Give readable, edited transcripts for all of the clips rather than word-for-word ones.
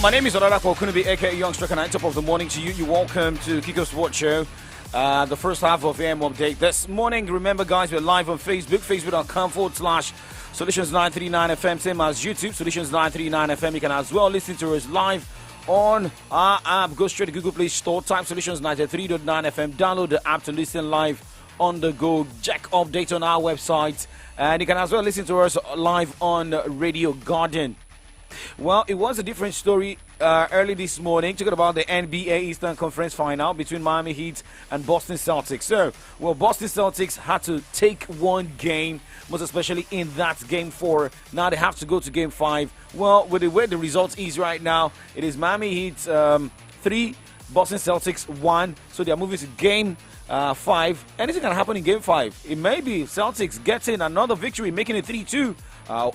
My name is Oladapo Okunubi, aka Young Striker, and top of the morning to you. You're welcome to Kiko Sports Show, the first half of AM Update. This morning, remember, guys, we're live on Facebook, facebook.com/Solutions939FM, same as YouTube, Solutions939FM. You can as well listen to us live on our app. Go straight to Google Play Store, type Solutions93.9FM, download the app to listen live on the go. Check updates on our website, and you can as well listen to us live on Radio Garden. Well, it was a different story early this morning, talking about the NBA Eastern Conference Final between Miami Heat and Boston Celtics. So, well, Boston Celtics had to take one game, most especially in that game 4. Now they have to go to game 5. Well, with the way the result is right now, it is Miami Heat 3, Boston Celtics 1. So they are moving to game 5. Anything can happen in game 5. It may be Celtics getting another victory, making it 3-2,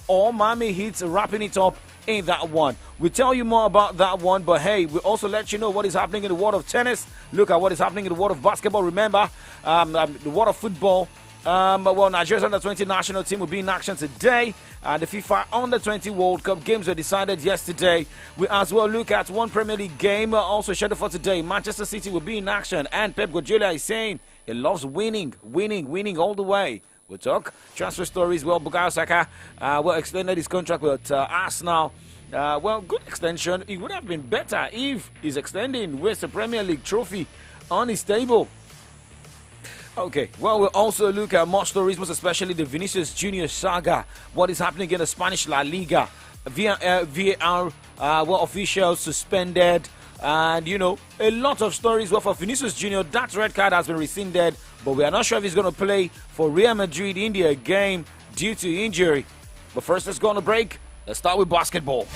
or Miami Heat wrapping it up in that one. We'll tell you more about that one, but hey, we'll also let you know what is happening in the world of tennis. Look at what is happening in the world of basketball. Remember, the world of football. Well, Nigeria's under-20 national team will be in action today. The FIFA under-20 World Cup games were decided yesterday. We as well look at one Premier League game also scheduled for today. Manchester City will be in action, and Pep Guardiola is saying he loves winning all the way. We'll talk transfer stories. Well, Bukayo Saka extended his contract with Arsenal. Well, good extension. It would have been better if he's extending with the Premier League trophy on his table. Okay, well, we'll also look at more stories, most especially the Vinicius Junior saga. What is happening in the Spanish La Liga? VAR, officials suspended. And, you know, a lot of stories. Well, for Vinicius Junior, that red card has been rescinded, but we are not sure if he's going to play for Real Madrid India game due to injury. But first, let's go on a break. Let's start with basketball.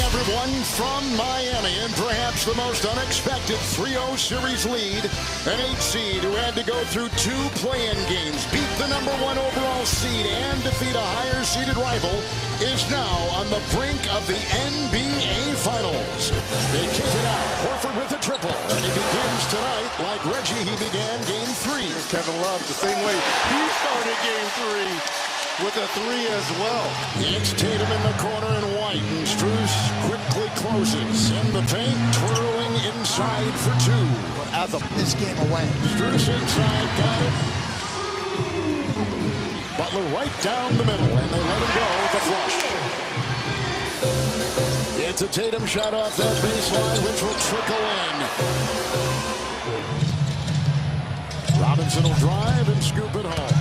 Everyone from Miami, and perhaps the most unexpected 3-0 series lead, an 8 seed who had to go through 2 play-in games, beat the number 1 overall seed, and defeat a higher-seeded rival, is now on the brink of the NBA Finals. They kick it out, Horford with a triple, and he begins tonight like Reggie, he began Game 3. Kevin Love, the same way he started Game 3. With a 3 as well. It's Tatum in the corner and White, and Strus quickly closes in the paint, twirling inside for 2. As of this game away. Strus inside, got it. Butler right down the middle, and they let him go with a flush. It's a Tatum shot off that baseline, which will trickle in. Robinson will drive and scoop it home.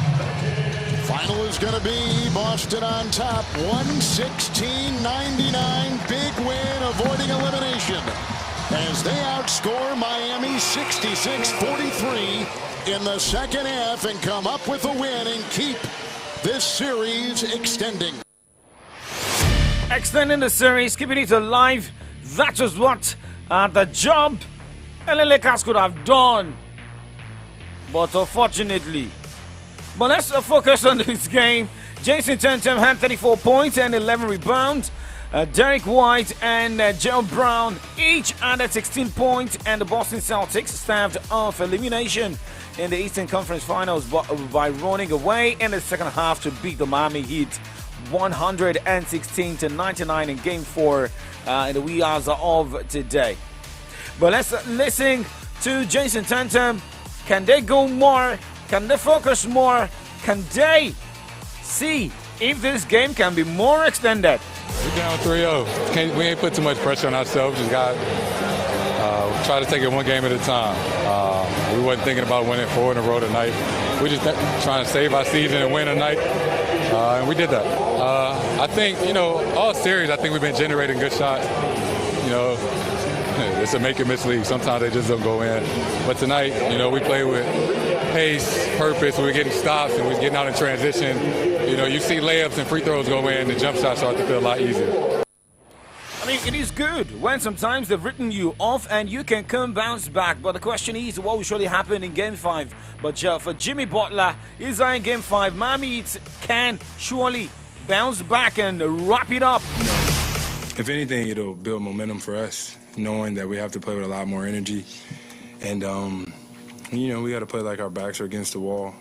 Final is going to be Boston on top, 116-99. Big win, avoiding elimination as they outscore Miami 66-43 in the second half and come up with a win and keep this series extending. Extending the series, keeping it alive. That was what the job LA Lakers could have done. But unfortunately, but let's focus on this game. Jason Tatum had 34 points and 11 rebounds. Derek White and Jalen Brown each added 16 points, and the Boston Celtics staved off elimination in the Eastern Conference Finals by running away in the second half to beat the Miami Heat 116-99 in Game 4 in the wee hours of today. But let's listen to Jason Tatum. Can they go more? Can they focus more? Can they see if this game can be more extended? We're down 3-0. We ain't put too much pressure on ourselves. Just got try to take it one game at a time. We wasn't thinking about winning 4 in a row tonight. We just trying to save our season and win tonight, and we did that. I think, you know, all series, I think we've been generating good shots. You know, it's a make-and-miss league. Sometimes they just don't go in. But tonight, you know, we play with pace, purpose. We were getting stops and we was getting out in transition. You know, you see layups and free throws go in, the jump shots start to feel a lot easier. I mean, it is good when sometimes they've written you off and you can come bounce back. But the question is, what will surely happen in Game 5? But for Jimmy Butler, is in Game 5, Miami can surely bounce back and wrap it up. If anything, it'll build momentum for us, knowing that we have to play with a lot more energy. And, you know, we got to play like our backs are against the wall.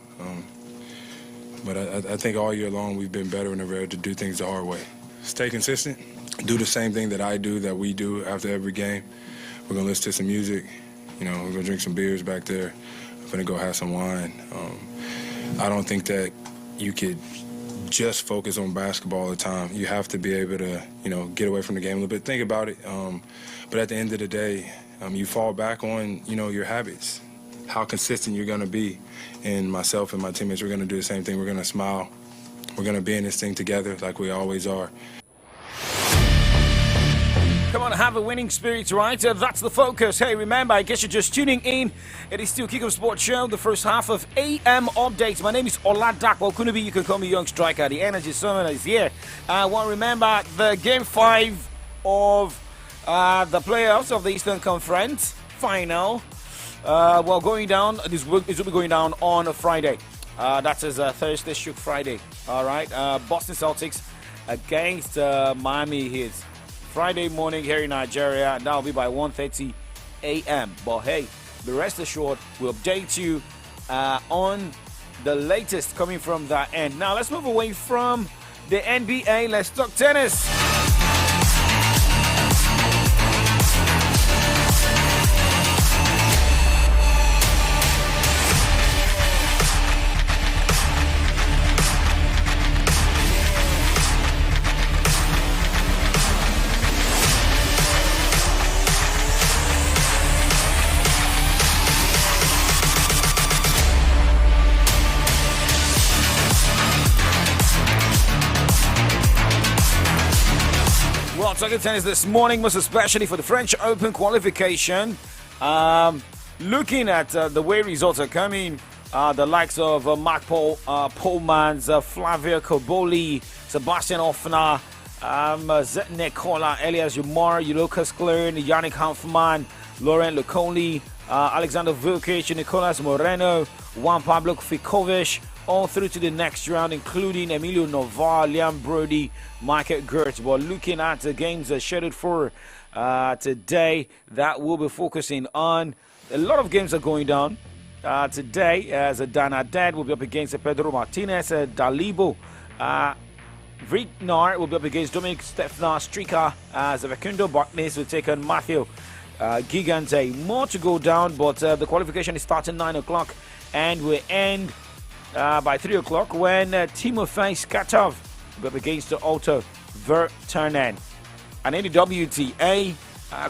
But I think all year long we've been better and able to do things the hard way. Stay consistent, do the same thing that I do, that we do after every game. We're gonna listen to some music. We're gonna drink some beers back there. I'm gonna go have some wine. I don't think that you could just focus on basketball all the time. You have to be able to, get away from the game a little bit. Think about it. But at the end of the day, you fall back on, your habits, how consistent you're going to be. And myself and my teammates, we're going to do the same thing. We're going to smile. We're going to be in this thing together like we always are. Come on, have a winning spirit, right? That's the focus. Hey, remember, I guess you're just tuning in. It is still Kickoff Sports Show, the first half of AM Updates. My name is Oladak Kunubi. You can call me Young Striker. The Energy Summoner is here. I want to remember the Game 5 of the playoffs of the Eastern Conference final. Going down. This will be going down on a Friday. That is Thursday, Shook Friday. All right. Boston Celtics against Miami Heat. Friday morning here in Nigeria. That will be by 1:30 a.m. But hey, the rest assured, we'll update you on the latest coming from that end. Now let's move away from the NBA. Let's talk tennis. Talking tennis this morning, most especially for the French Open qualification. Looking at the way results are coming, the likes of Mark Polmans, Flavio Cobolli, Sebastian Hoffner, Nicola Elias Umar, Lucas Klein, Yannick Hanfmann, Laurent Lecomte, Alexander Vukic, Nicolas Moreno, Juan Pablo Fikovic, all through to the next round, including Emilio Noval, Liam Brody, Michael Gertz. But looking at the games scheduled for today, that we'll be focusing on. A lot of games are going down today, as Dana Dead will be up against Pedro Martinez, Dalibo Vrignard will be up against Dominic Stefan Strika, as Facundo Bartnes will take on Matthew Gigante. More to go down, but the qualification is starting 9 o'clock and will end by 3 o'clock when Timofey Skatov will be up against Otto Virtanen. And in the WTA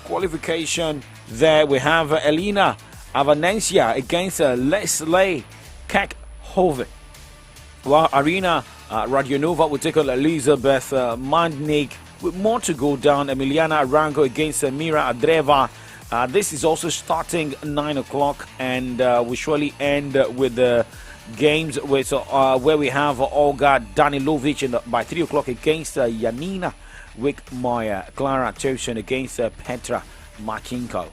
qualification, there we have Elena Avanencia against Leslie Kekhove, while Arina Radionova will take on Elizabeth Mandnik. With more to go down, Emiliana Rango against Mira Andreeva. This is also starting 9 o'clock and will surely end with the games with, where we have Olga Danilovic by 3 o'clock against Janina Wickmeyer, Clara Towson against Petra Marchenko.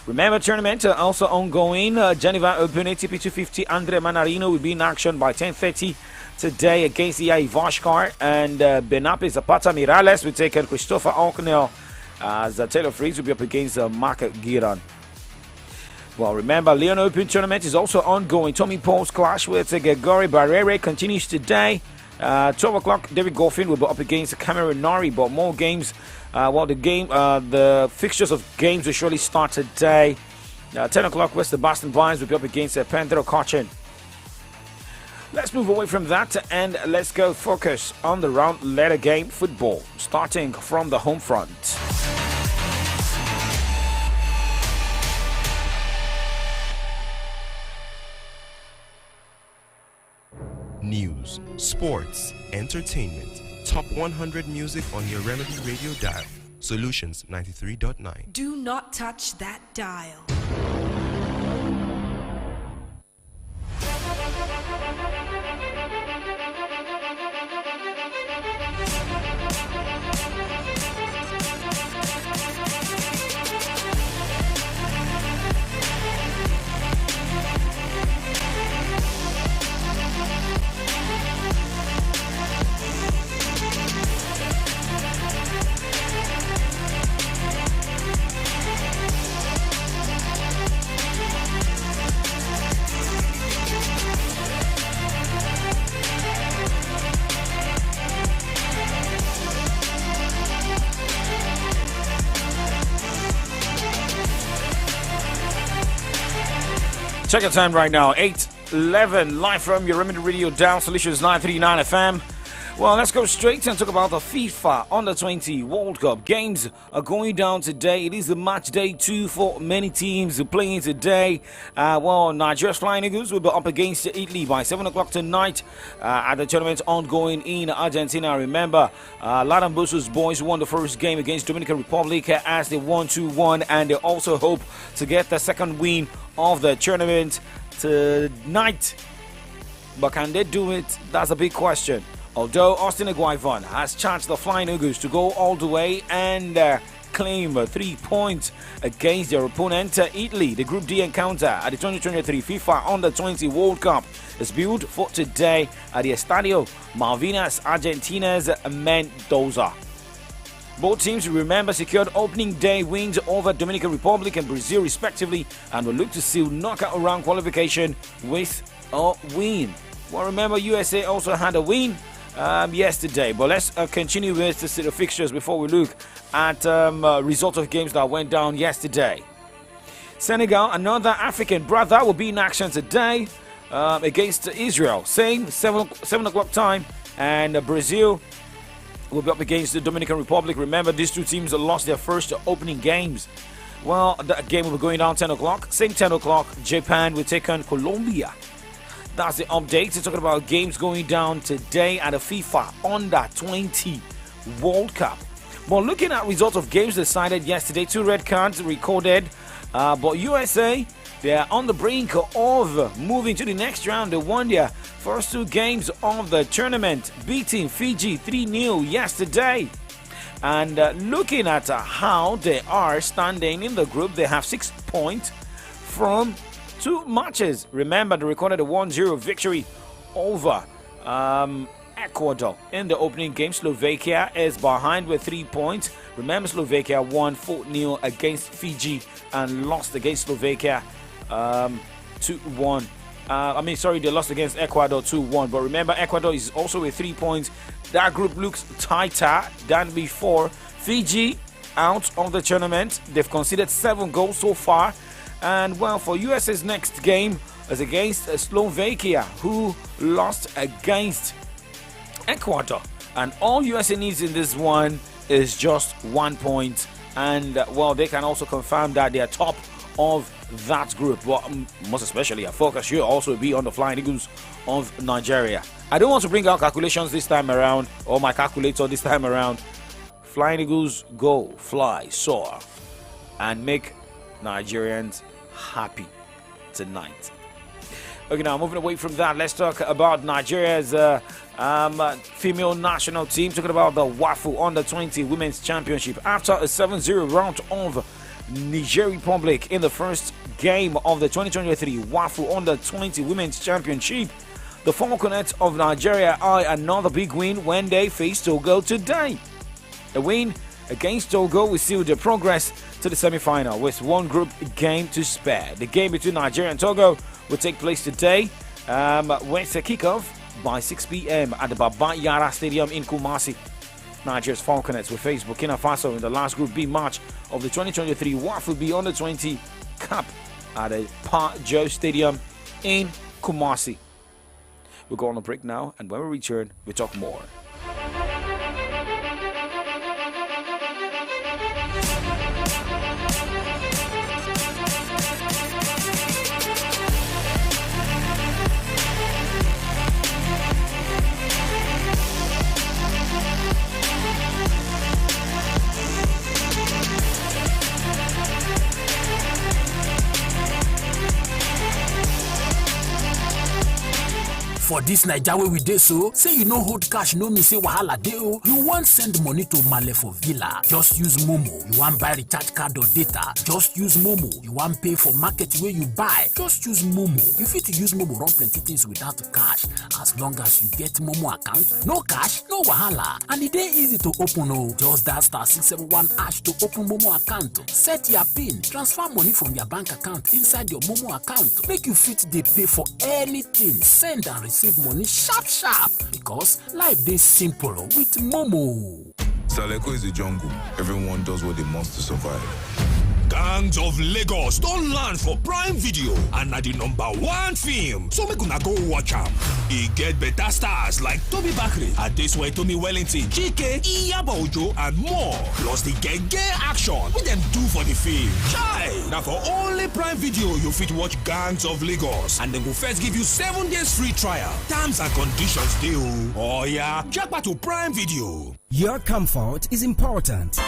Remember, tournament also ongoing. Geneva Open ATP 250. Andre Manarino will be in action by 10:30 today against Yair Vashkar, and Benape Zapata Miralles will take on Christopher Alknell, as Taylor Fritz will be up against Mark Giron. Well, remember, Lyon Open tournament is also ongoing. Tommy Paul's clash with Gregory Barrere continues today. 12 o'clock, David Goffin will be up against Cameron Norrie, but more games. The fixtures of games will surely start today. 10 o'clock, West Sebastian Vines will be up against Pedro Cochin. Let's move away from that and let's go focus on the round letter game football, starting from the home front. News, sports, entertainment, top 100 music on your Remedy Radio dial. Solutions 93.9. Do not touch that dial. Check your time right now, 8:11, live from your Remedy Radio Down Solutions 939 FM. Well, let's go straight and talk about the FIFA Under-20 World Cup. Games are going down today. It is the match day 2 for many teams playing today. Nigeria's Flying Eagles will be up against Italy by 7 o'clock tonight at the tournament ongoing in Argentina. Remember, Ladan Boso's boys won the first game against Dominican Republic as they won 2-1, and they also hope to get the second win of the tournament tonight. But can they do it? That's a big question. Although Austin Eguavoen has charged the Flying Eagles to go all the way and claim 3 points against their opponent, Italy. The Group D encounter at the 2023 FIFA Under-20 World Cup is built for today at the Estadio Malvinas Argentinas Mendoza. Both teams, remember, secured opening day wins over Dominican Republic and Brazil respectively, and will look to seal knockout round qualification with a win. Well, remember, USA also had a win yesterday, but let's continue with the set of fixtures before we look at results of games that went down yesterday. Senegal, another African brother, will be in action today against Israel, same 7 o'clock time, and Brazil will be up against the Dominican Republic. Remember, these two teams lost their first opening games. Well, that game will be going down 10 o'clock. Same 10 o'clock, Japan will take on Colombia. That's the update. We're talking about games going down today at the FIFA Under-20 World Cup. Well, looking at results of games decided yesterday, 2 red cards recorded. But USA, they're on the brink of moving to the next round. They won their first 2 games of the tournament, beating Fiji 3-0 yesterday. And looking at how they are standing in the group, they have 6 points from 2 matches. Remember, they recorded a 1-0 victory over Ecuador in the opening game. Slovakia is behind with 3 points. Remember, Slovakia won 4-0 against Fiji and lost against Slovakia 2-1. They lost against Ecuador 2-1. But remember, Ecuador is also with 3 points. That group looks tighter than before. Fiji out of the tournament. They've conceded 7 goals so far. And well, for USA's next game is against Slovakia, who lost against Ecuador. And all USA needs in this one is just 1 point. And well, they can also confirm that they are top of that group. Well, most especially, our focus should also be on the Flying Eagles of Nigeria. I don't want to bring out calculations this time around, or my calculator this time around. Flying Eagles go, fly, soar, and make Nigerians happy tonight. Okay, now moving away from that, let's talk about Nigeria's female national team. Talking about the WAFU Under-20 Women's Championship. After a 7-0 rout of Niger Republic in the first game of the 2023 WAFU Under-20 Women's Championship, the Falconets of Nigeria eye another big win when they face Togo today. A win against Togo will seal their progress to the semi-final with 1 group game to spare. The game between Nigeria and Togo will take place today with a kickoff by 6 p.m. at the Baba Yara Stadium in Kumasi. Nigeria's Falconets will face Burkina Faso in the last Group B match of the 2023 WAFU B Under-20 Cup at the Pa Joe Stadium in Kumasi. We'll go on a break now, and when we return, we'll talk more. For this Naija wey we dey so, say you no hold cash no mean say wahala dey o. You wan send money to Male for Villa, just use Momo. You wan buy recharge card or data, just use Momo. You wan pay for market wey you buy, just use Momo. You fit use Momo run plenty things without cash. As long as you get Momo account, no cash, no wahala. And e dey easy to open o. Just dial *671# to open Momo account. Set your PIN, transfer money from your bank account inside your Momo account. Make you fit dey pay for anything, send and receive money sharp because life dey simple with Momo. Saleko is a jungle. Everyone does what they must to survive. Gangs of Lagos don land for Prime Video and na the #1 film, so make una go watch am. E get better stars like Toby Bakri, Adesuwa Tomi Wellington, Chike, Iyabo Ojo and more. Plus the gege action wey dem do for the film. Chai! Na for only Prime Video you fit watch Gangs of Lagos, and dem go first give you 7 days free trial. Terms and conditions dey o. Oh yeah, japa to Prime Video. Your comfort is important.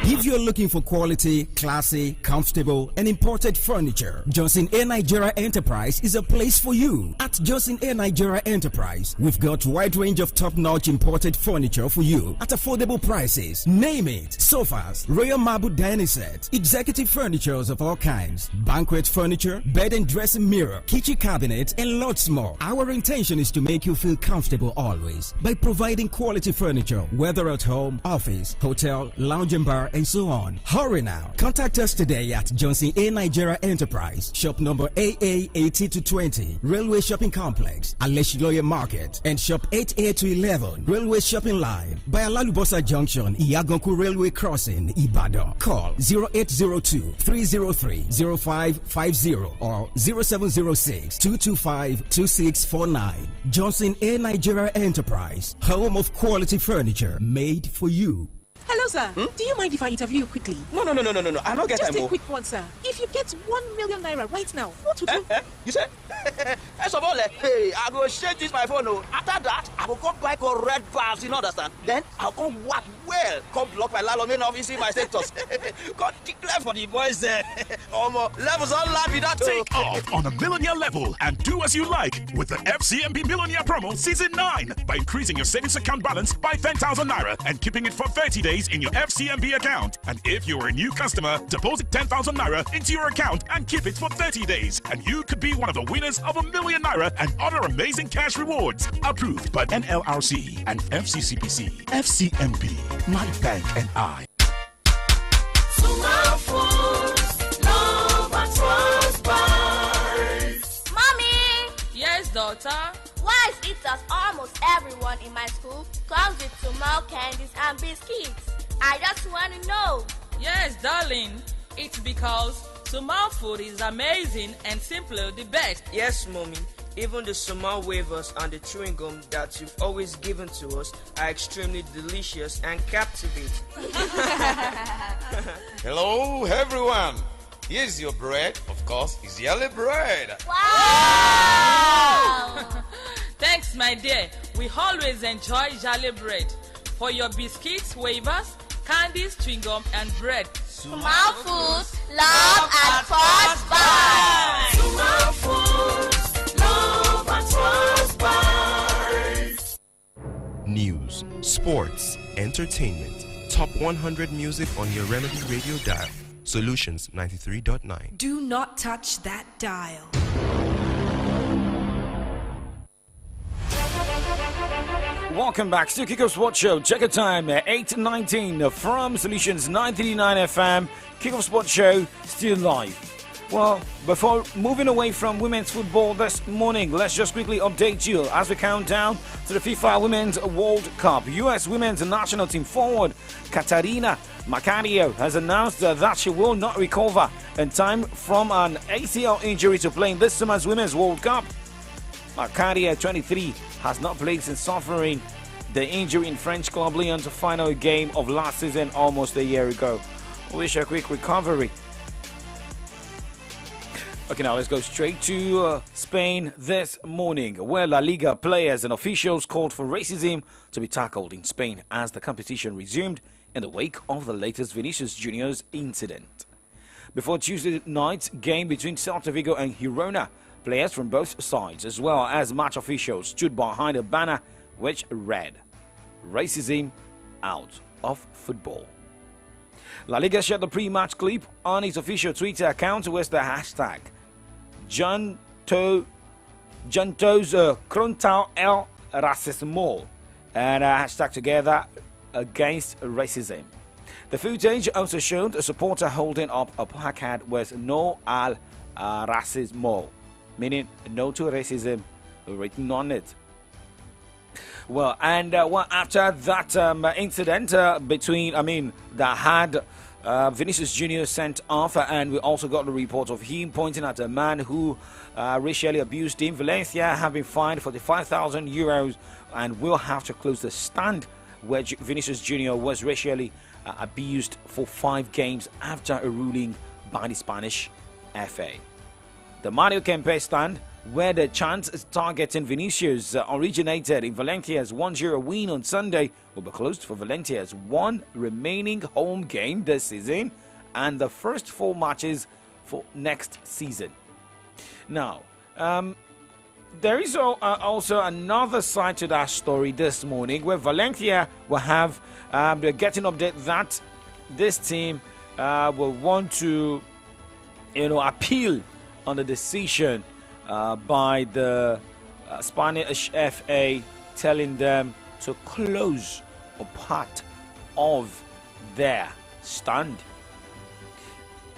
If you're looking for quality, classy, comfortable, and imported furniture, Johnson A. Nigeria Enterprise is a place for you. At Johnson A. Nigeria Enterprise, we've got a wide range of top-notch imported furniture for you at affordable prices. Name it: sofas, royal marble dining set, executive furnitures of all kinds, banquet furniture, bed and dressing mirror, kitchen cabinet, and lots more. Our intention is to make you feel comfortable always by providing quality furniture, whether at home, office, hotel, lounge and bar, and so on. Hurry now. Contact us today at Johnson A. Nigeria Enterprise, shop number AA 80-20, Railway Shopping Complex, Aleshiloye Market, and shop 8A-11, Railway Shopping Line, by Alalubosa Junction, Iyaganku Railway Crossing, Ibadan. Call 0802-303-0550 or 0706-225-2649. Johnson A. Nigeria Enterprise, home of quality furniture made for you. Hello, sir. Do you mind if I interview you quickly? No. I don't get time. Just a quick one, sir. If you get 1 million naira right now, what would you? You said? First of all, hey, I go shake this my phone. After that, I will come buy red bars, you understand? Then I'll come work well. Come block my landlord main office in my status. God declare for the boys there. Levels all live with that. Take off on a millionaire level and do as you like with the FCMB Millionaire Promo Season 9 by increasing your savings account balance by 10,000 naira and keeping it for 30 days in your FCMB account. And if you're a new customer, deposit 10,000 naira into your account and keep it for 30 days. And you could be one of the winners of $1 million naira and other amazing cash rewards. Approved by NLRC and FCCPC. FCMB, my bank and I. Mommy! Yes, daughter? Why is it that almost everyone in my school comes with Sumal candies and biscuits? I just want to know. Yes, darling. It's because Sumal food is amazing and simply the best. Yes, mommy. Even the Sumal wafers and the chewing gum that you've always given to us are extremely delicious and captivating. Hello, everyone. Here's your bread. Of course, it's yellow bread. Wow! Thanks, my dear. We always enjoy Jolly bread. For your biscuits, wafers, candies, chewing gum, and bread. Sumal Foods, love at first bite. Sumal Foods, love at first bite. News, sports, entertainment, top 100 music on your Remedy Radio dial. Solutions 93.9. Do not touch that dial. Welcome back to Kickoff Sports Show. Check out time 8:19 from Solutions 939 FM. Kickoff Sports Show still live. Well, before moving away from women's football this morning, let's just quickly update you as we count down to the FIFA Women's World Cup. U.S. Women's National Team forward Katarina Macario has announced that she will not recover in time from an ACL injury to play in this summer's Women's World Cup. Macario, 23, has not played since suffering the injury in French club Lyon's final game of last season almost a year ago. Wish her a quick recovery. Okay, now let's go straight to Spain this morning, where La Liga players and officials called for racism to be tackled in Spain as the competition resumed in the wake of the latest Vinicius Junior's incident. Before Tuesday night's game between Celta Vigo and Girona, players from both sides, as well as match officials, stood behind a banner which read, "Racism out of football." La Liga shared the pre-match clip on its official Twitter account with the hashtag Juntos Contra el Racismo and a hashtag together against racism. The footage also showed a supporter holding up a placard with "No al Racismo," meaning no to racism, written on it. Well, and after that incident that had Vinicius Jr. sent off, and we also got the report of him pointing at a man who racially abused him. Valencia have been fined 45,000 euros and will have to close the stand where Vinicius Jr. was racially abused for 5 games after a ruling by the Spanish FA. The Mario Kempes stand, where the chance is targeting Vinicius originated in Valencia's 1-0 win on Sunday, will be closed for Valencia's one remaining home game this season and the first 4 matches for next season. Now, there is also another side to that story this morning, where Valencia will have they're getting update that this team will want to, appeal on the decision by the Spanish FA, telling them to close a part of their stand.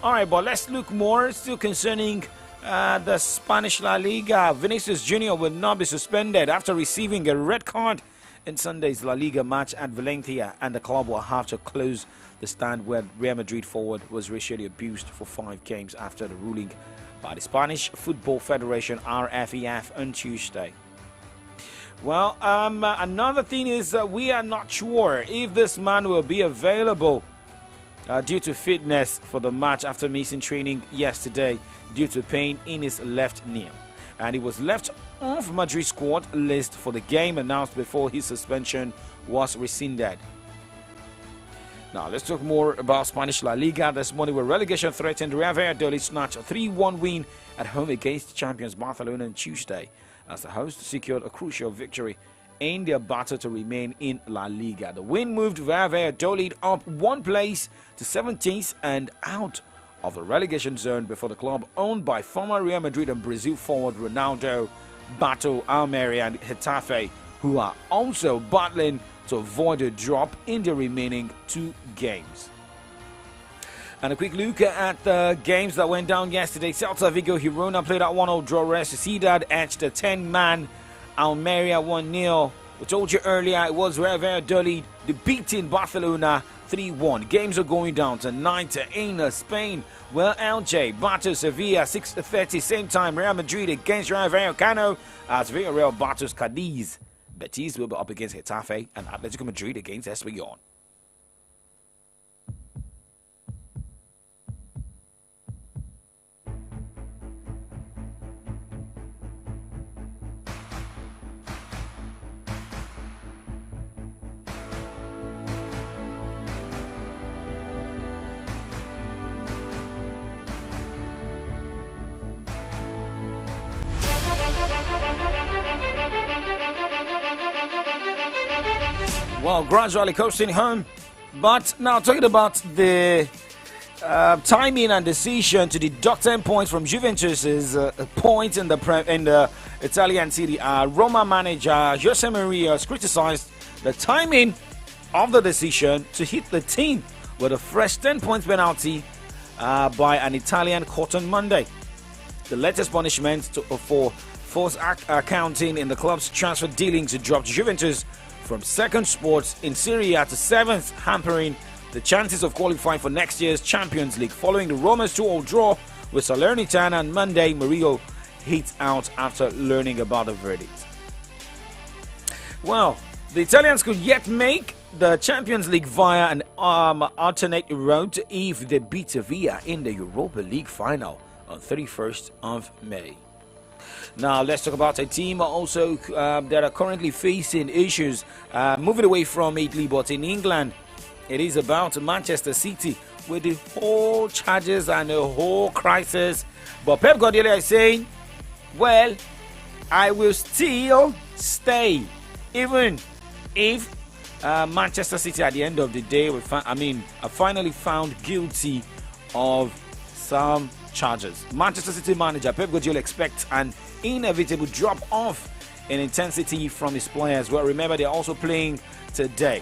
All right, but let's look more still concerning the Spanish La Liga. Vinicius Jr. will not be suspended after receiving a red card in Sunday's La Liga match at Valencia, and the club will have to close the stand where Real Madrid forward was racially abused for 5 games after the ruling by the Spanish Football Federation, RFEF, on Tuesday. Well, another thing is we are not sure if this man will be available due to fitness for the match after missing training yesterday due to pain in his left knee. And he was left off Madrid squad list for the game announced before his suspension was rescinded. Now, let's talk more about Spanish La Liga. This morning, where relegation threatened, Real Valladolid snatched a 3-1 win at home against champions Barcelona on Tuesday, as the hosts secured a crucial victory in their battle to remain in La Liga. The win moved Real Valladolid up 1 place to 17th and out of the relegation zone before the club, owned by former Real Madrid and Brazil forward Ronaldo, battle Almeria and Getafe, who are also battling to avoid a drop in the remaining 2 games. And a quick look at the games that went down yesterday. Celta Vigo Girona played at 1-0 draw. Real Sociedad edged a 10-man Almeria 1-0. We told you earlier it was Real Valladolid beating Barcelona 3-1. Games are going down tonight in Spain. Well, LJ battles Sevilla 6:30, same time Real Madrid against Rayo Vallecano, as Villarreal battles Cadiz. Betis will be up against Getafe, and Atletico Madrid against Espanyol. Well, gradually coasting home. But now talking about the timing and decision to deduct 10 points from Juventus's point in the Italian Serie A, Roma manager Jose Mourinho has criticized the timing of the decision to hit the team with a fresh 10-point penalty by an Italian court on Monday. The latest punishment for false accounting in the club's transfer dealings dropped Juventus from 2nd spot in Serie A to 7th, hampering the chances of qualifying for next year's Champions League. Following the Roma's 2-2 draw with Salernitana on Monday, Mourinho hit out after learning about the verdict. Well, the Italians could yet make the Champions League via an alternate route if they beat Sevilla in the Europa League final on 31st of May. Now, let's talk about a team also that are currently facing issues, moving away from Italy, but in England, it is about Manchester City with the whole charges and the whole crisis. But Pep Guardiola is saying, well, I will still stay, even if Manchester City at the end of the day, are finally found guilty of some charges. Manchester City manager Pep Guardiola expects an inevitable drop off in intensity from his players. Well, remember, they're also playing today.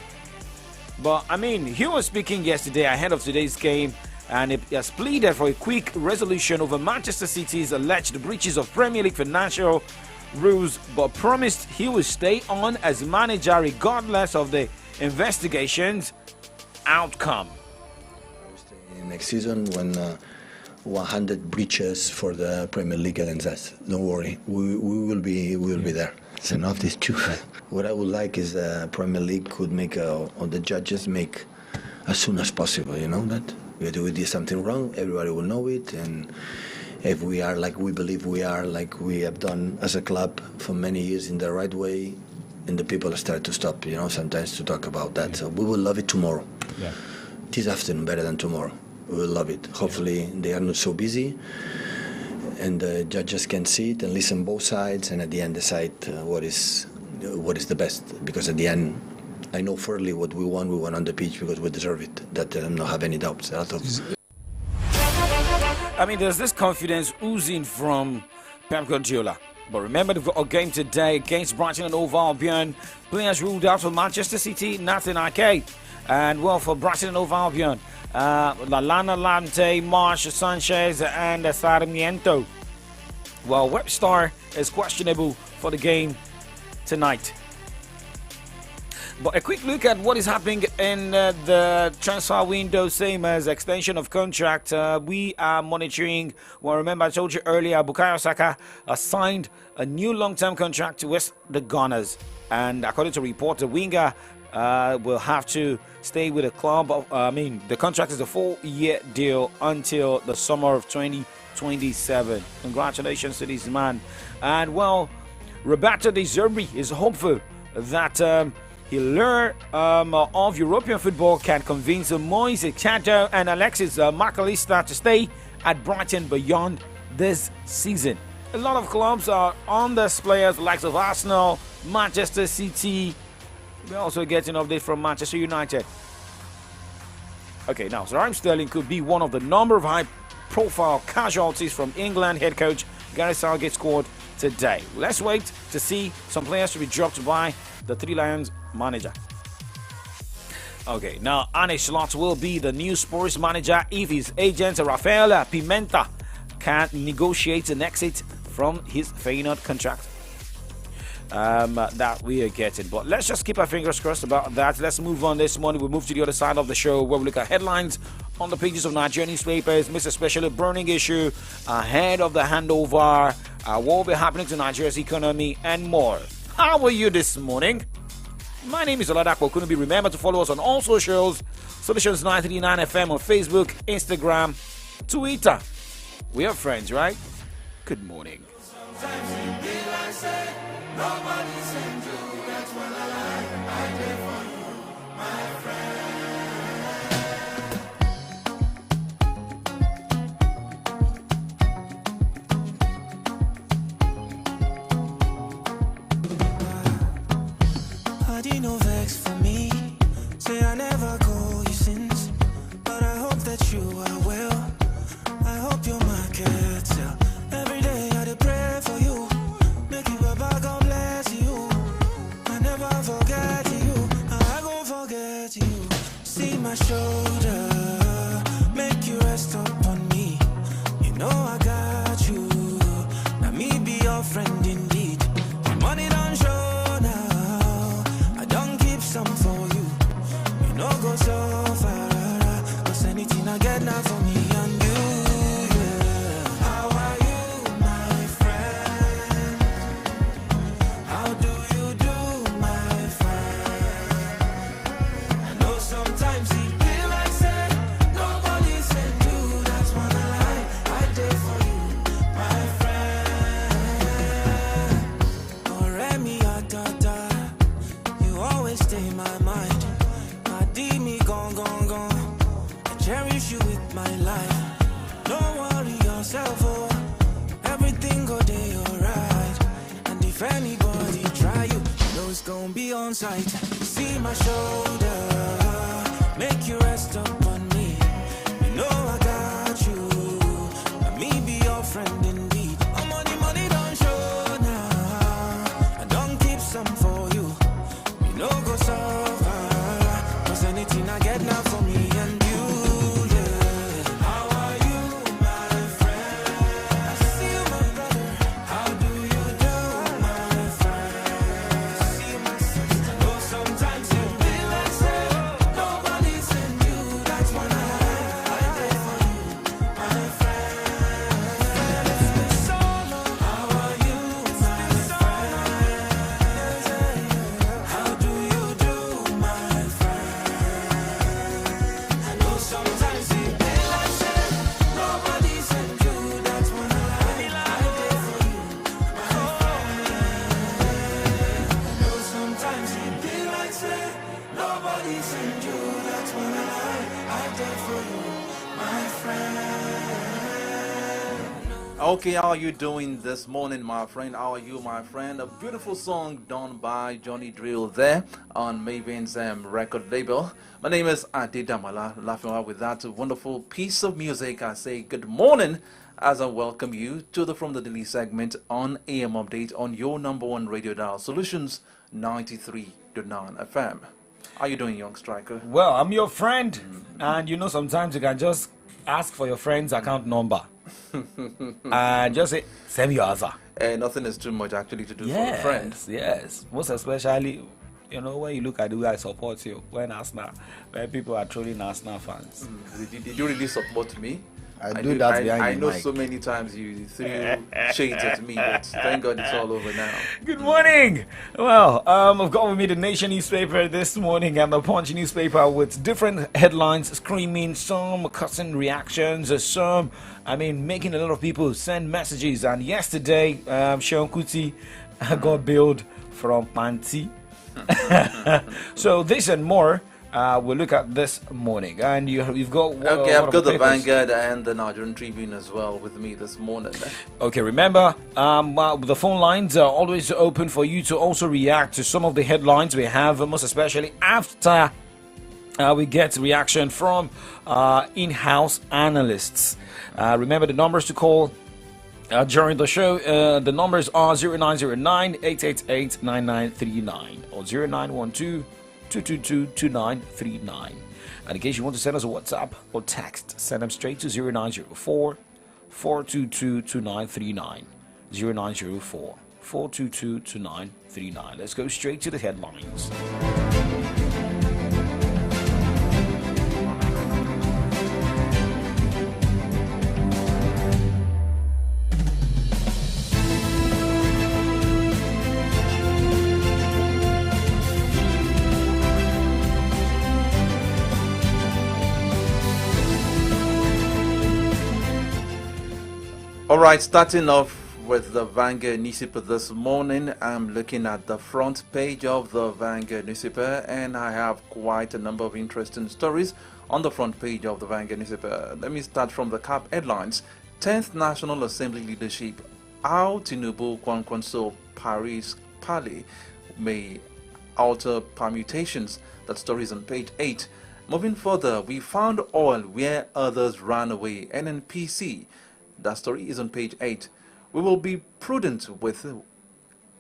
But he was speaking yesterday ahead of today's game, and he has pleaded for a quick resolution over Manchester City's alleged breaches of Premier League financial rules, but promised he will stay on as manager regardless of the investigation's outcome. I will stay next season when 100 breaches for the Premier League against us. Don't worry, we will be there. It's enough this too. What I would like is the Premier League could make or the judges make as soon as possible. You know that if we did something wrong, everybody will know it, and if we are like we believe we are, like we have done as a club for many years in the right way, and the people start to stop, sometimes to talk about that. So we will love it tomorrow. Yeah. This afternoon better than tomorrow. We will love it. Hopefully they are not so busy, and the judges can see it and listen both sides, and at the end decide what is the best. Because at the end, I know fairly what we want on the pitch because we deserve it. That I don't have any doubts. There's this confidence oozing from Pep Guardiola. But remember the game today against Brighton and Hove Albion. Players ruled out for Manchester City, Nathan Ake. And for Brighton and Hove Albion, Lallana Lamte, Marsh, Sanchez, and Sarmiento. Webster is questionable for the game tonight. But a quick look at what is happening in the transfer window, same as extension of contract. We are monitoring. Remember, I told you earlier, Bukayo Saka signed a new long-term contract with the Gunners. And according to report, the winger will have to stay with the club. The contract is a 4-year deal until the summer of 2027. Congratulations to this man. And Roberto De Zerbi is hopeful that he learned of European football can convince Moise Chato and Alexis McAllister to stay at Brighton beyond this season. A lot of clubs are on these players, the likes of Arsenal, Manchester City. We're also getting an update from Manchester United. Okay, now, Raheem Sterling could be one of the number of high-profile casualties from England head coach Gareth Southgate's squad today. Let's wait to see some players to be dropped by the Three Lions manager. Okay, now Arne Slot will be the new Spurs manager if his agent Rafael Pimenta can negotiate an exit from his Feyenoord contract that we are getting. But let's just keep our fingers crossed about that. Let's move on this morning. We move to the other side of the show where we look at headlines on the pages of Nigerian newspapers. Miss especially burning issue ahead of the handover, what will be happening to Nigeria's economy and more. How are you this morning? My name is Oladapo Kunubi. Remember to follow us on all socials. Solutions 939 FM on Facebook, Instagram, Twitter. We are friends, right? Good morning. Sometimes it be like say, nobody send you. That's when I did for you, my friend. No vex for me. Say I never call you since, but I hope that you are well. I hope your market sell. Every day I dey pray for you. Make you Baba, God bless you. I never forget you. I gon' forget you. See my shoulder, make you rest upon me. You know I got you. Now me be your friend indeed. The money don't show. Some for you, you know go so far. Cause anything I get now for me and you, yeah. How are you, my friend? How do you do, my friend? I know sometimes it feel like say nobody sent you. That's when I did for you, my friend. Oh, Remy, always stay in my mind. My D me gone. I cherish you with my life. Don't worry yourself, oh. Everything go day alright. And if anybody try you, know it's gonna be on sight. See my shoulder, make you rest upon me. You know I got you. Let me be your friend indeed. Money don't show now. I don't keep some for you. No go so far, cause anything I get now for me and you, yeah. How are you, my friend? I see you, my brother. How do you do, my friend? I see you, my sister. I know sometimes you feel like say nobody sent you. That's Okay, how are you doing this morning, my friend? How are you, my friend? A beautiful song done by Johnny Drill there on Maven's record label. My name is Adi Damala. Laughing out with that wonderful piece of music, I say good morning as I welcome you to the From the Daily segment on AM Update on your number one radio dial, Solutions 93.9 FM. How are you doing, young striker? Well, I'm your friend, and you know sometimes you can just ask for your friend's account number and just say, send me your answer. Nothing is too much actually to do for a friend. Yes, most especially, you know, when you look at the way I support you, when people are trolling Arsenal fans. Did you really support me? I do that behind I the know mic. so many times you threw shades at me, but thank God it's all over now. Good morning. Well, I've got with me the Nation newspaper this morning and the Punch newspaper with different headlines screaming, some cussing reactions, some, making a lot of people send messages. And yesterday, Sean Kuti got billed from Panti. So this and more. We'll look at this morning, and you've got I've got the Vanguard and the Nigerian Tribune as well with me this morning. Okay, remember, the phone lines are always open for you to also react to some of the headlines we have, most especially after we get reaction from in-house analysts. Remember the numbers to call during the show. The numbers are 0909 888 9939 or 0912 222-2939. And in case you want to send us a WhatsApp or text, send them straight to 0904 422 2939. 0904 422 2939. Let's go straight to the headlines. All right, starting off with the Vanguard newspaper this morning, I'm looking at the front page of the Vanguard newspaper, and I have quite a number of interesting stories on the front page of the Vanguard newspaper. Let me start from the cap headlines. 10th National Assembly leadership, how Tinubu Kwankwanso Paris Pali may alter permutations. That story is on page 8. Moving further, we found oil where others ran away. NNPC. That story is on page 8. We will be prudent with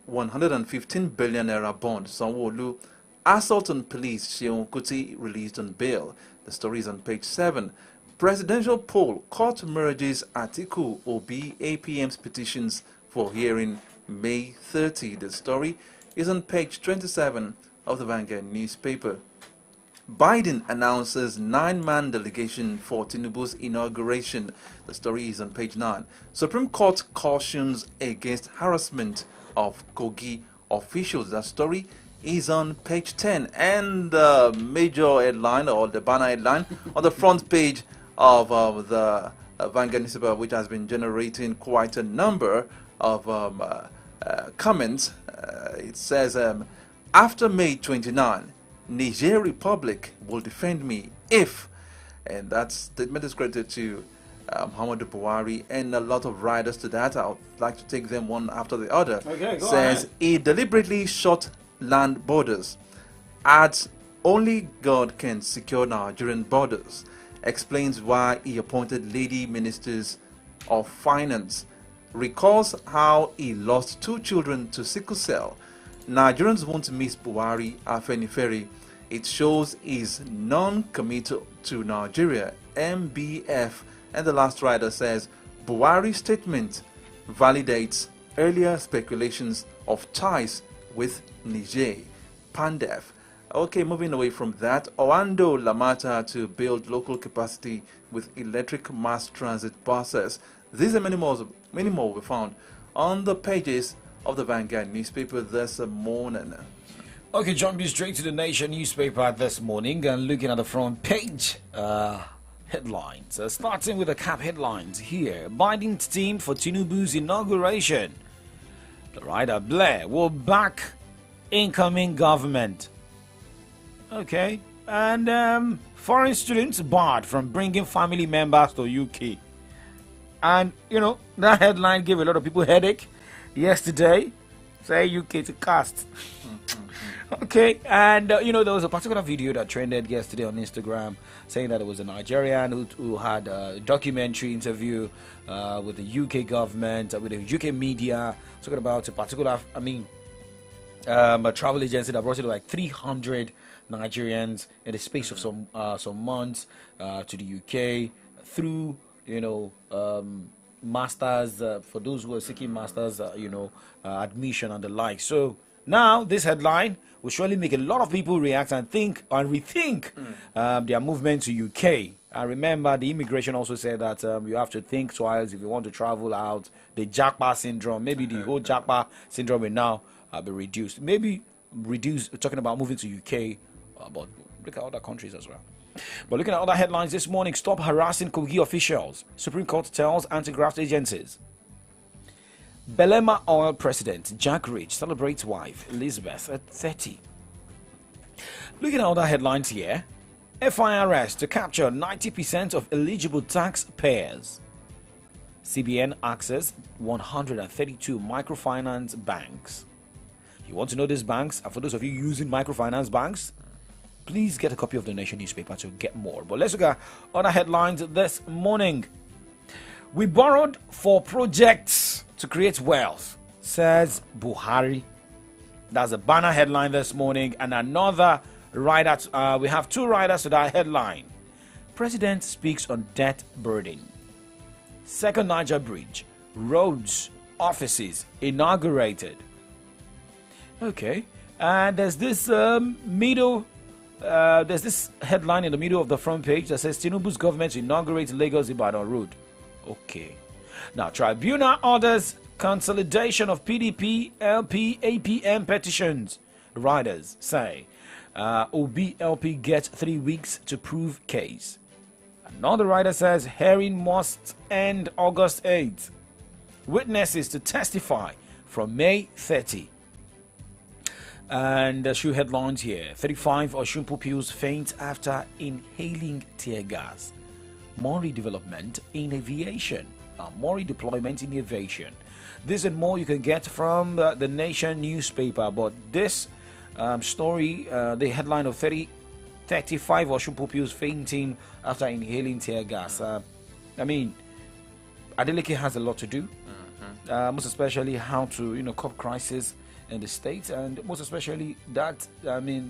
115 billion naira bond. Sanwo-Olu. Assault on police. Seun Kuti released on bail. The story is on page 7. Presidential poll. Court merges Atiku Obi APM's petitions for hearing May 30. The story is on page 27 of the Vanguard newspaper. Biden announces 9-man delegation for Tinubu's inauguration. The story is on page 9. Supreme Court cautions against harassment of Kogi officials. That story is on page 10. And the major headline, or the banner headline, on the front page of the Vanguard newspaper, which has been generating quite a number of comments. It says, after May 29, Niger Republic will defend me if, and that statement is credited to Muhammadu Buhari and a lot of riders to that. I would like to take them one after the other. Okay, go says ahead. he deliberately shut land borders, adds only God can secure Nigerian borders, explains why he appointed lady ministers of finance, recalls how he lost 2 children to sickle cell. Nigerians won't miss Buhari Afenifere. It shows his non-committal to Nigeria, MBF. And the last rider says, Buhari's statement validates earlier speculations of ties with Niger, Pandef. Okay, moving away from that, Orlando Lamata to build local capacity with electric mass transit buses. These and many more will be found on the pages of the Vanguard newspaper this morning. Okay, jumping straight to the Nation newspaper this morning and looking at the front page headlines. Starting with the cap headlines here. Biden's team for Tinubu's inauguration. The writer Blair will back incoming government. Okay, and foreign students barred from bringing family members to UK. And, that headline gave a lot of people headache yesterday. Say UK to cast. Okay, and there was a particular video that trended yesterday on Instagram saying that it was a Nigerian who had a documentary interview with the UK government, with the UK media, talking about a particular, a travel agency that brought in like 300 Nigerians in the space of some months to the UK through, masters, for those who are seeking masters, admission and the like. So now this headline will surely make a lot of people react and think and rethink their movement to UK. And remember, the immigration also said that you have to think twice if you want to travel out. The Japa syndrome, maybe the whole Japa syndrome will now be reduced. Maybe reduced, talking about moving to UK, but look at other countries as well. But looking at other headlines this morning, stop harassing Kogi officials. Supreme Court tells anti-graft agencies. Belema Oil President Jack Rich celebrates wife Elizabeth at 30. Looking at other headlines here, FIRS to capture 90% of eligible taxpayers. CBN access 132 microfinance banks. You want to know these banks? And for those of you using microfinance banks, please get a copy of the Nation newspaper to get more. But let's look at other headlines this morning. We borrowed for projects to create wealth, says Buhari. That's a banner headline this morning. And another rider, we have two riders to that headline. President speaks on debt burden. Second Niger Bridge, roads, offices inaugurated. Okay, and there's this there's this headline in the middle of the front page that says Tinubu's government inaugurates Lagos-Ibadan road. Okay. Now, tribunal orders consolidation of PDP, LP, APM petitions. Riders say OB-LP gets 3 weeks to prove case. Another rider says hearing must end August 8th. Witnesses to testify from May 30. And a few headlines here. 35 Osun pupils faint after inhaling tear gas. More redevelopment in aviation. More redeployment in aviation. This and more you can get from the Nation newspaper. But this story, the headline of 35 Osun pupils fainting after inhaling tear gas. Adeleke has a lot to do. Most especially how to, curb crisis in the state, and most especially that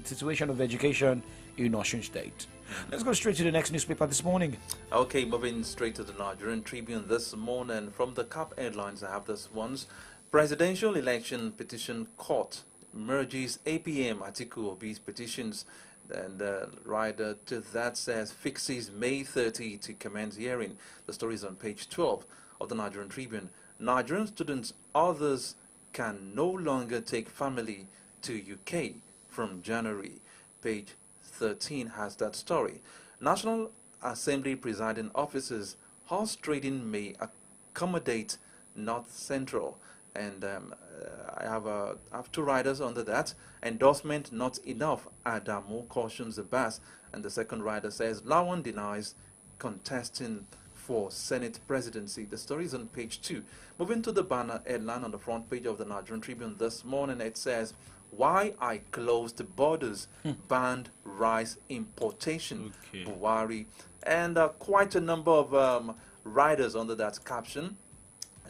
situation of education in Osun State. Let's go straight to the next newspaper this morning. Okay, moving straight to the Nigerian Tribune this morning. From the CAP headlines, I have this one's presidential election petition court merges APM Atiku Obi's petitions, and the rider to that says fixes May 30 to commence hearing. The story is on page 12 of the Nigerian Tribune. Nigerian students, others can no longer take family to UK from January. Page 13 has that story. National Assembly presiding officers, horse trading may accommodate North Central. And I have two riders under that. Endorsement not enough. Adamu cautions Abbas. And the second rider says Lawan denies contesting for Senate presidency. The story is on page 2. Moving to the banner headline on the front page of the Nigerian Tribune this morning, it says, why I closed borders, banned rice importation, Buhari. And quite a number of riders under that caption.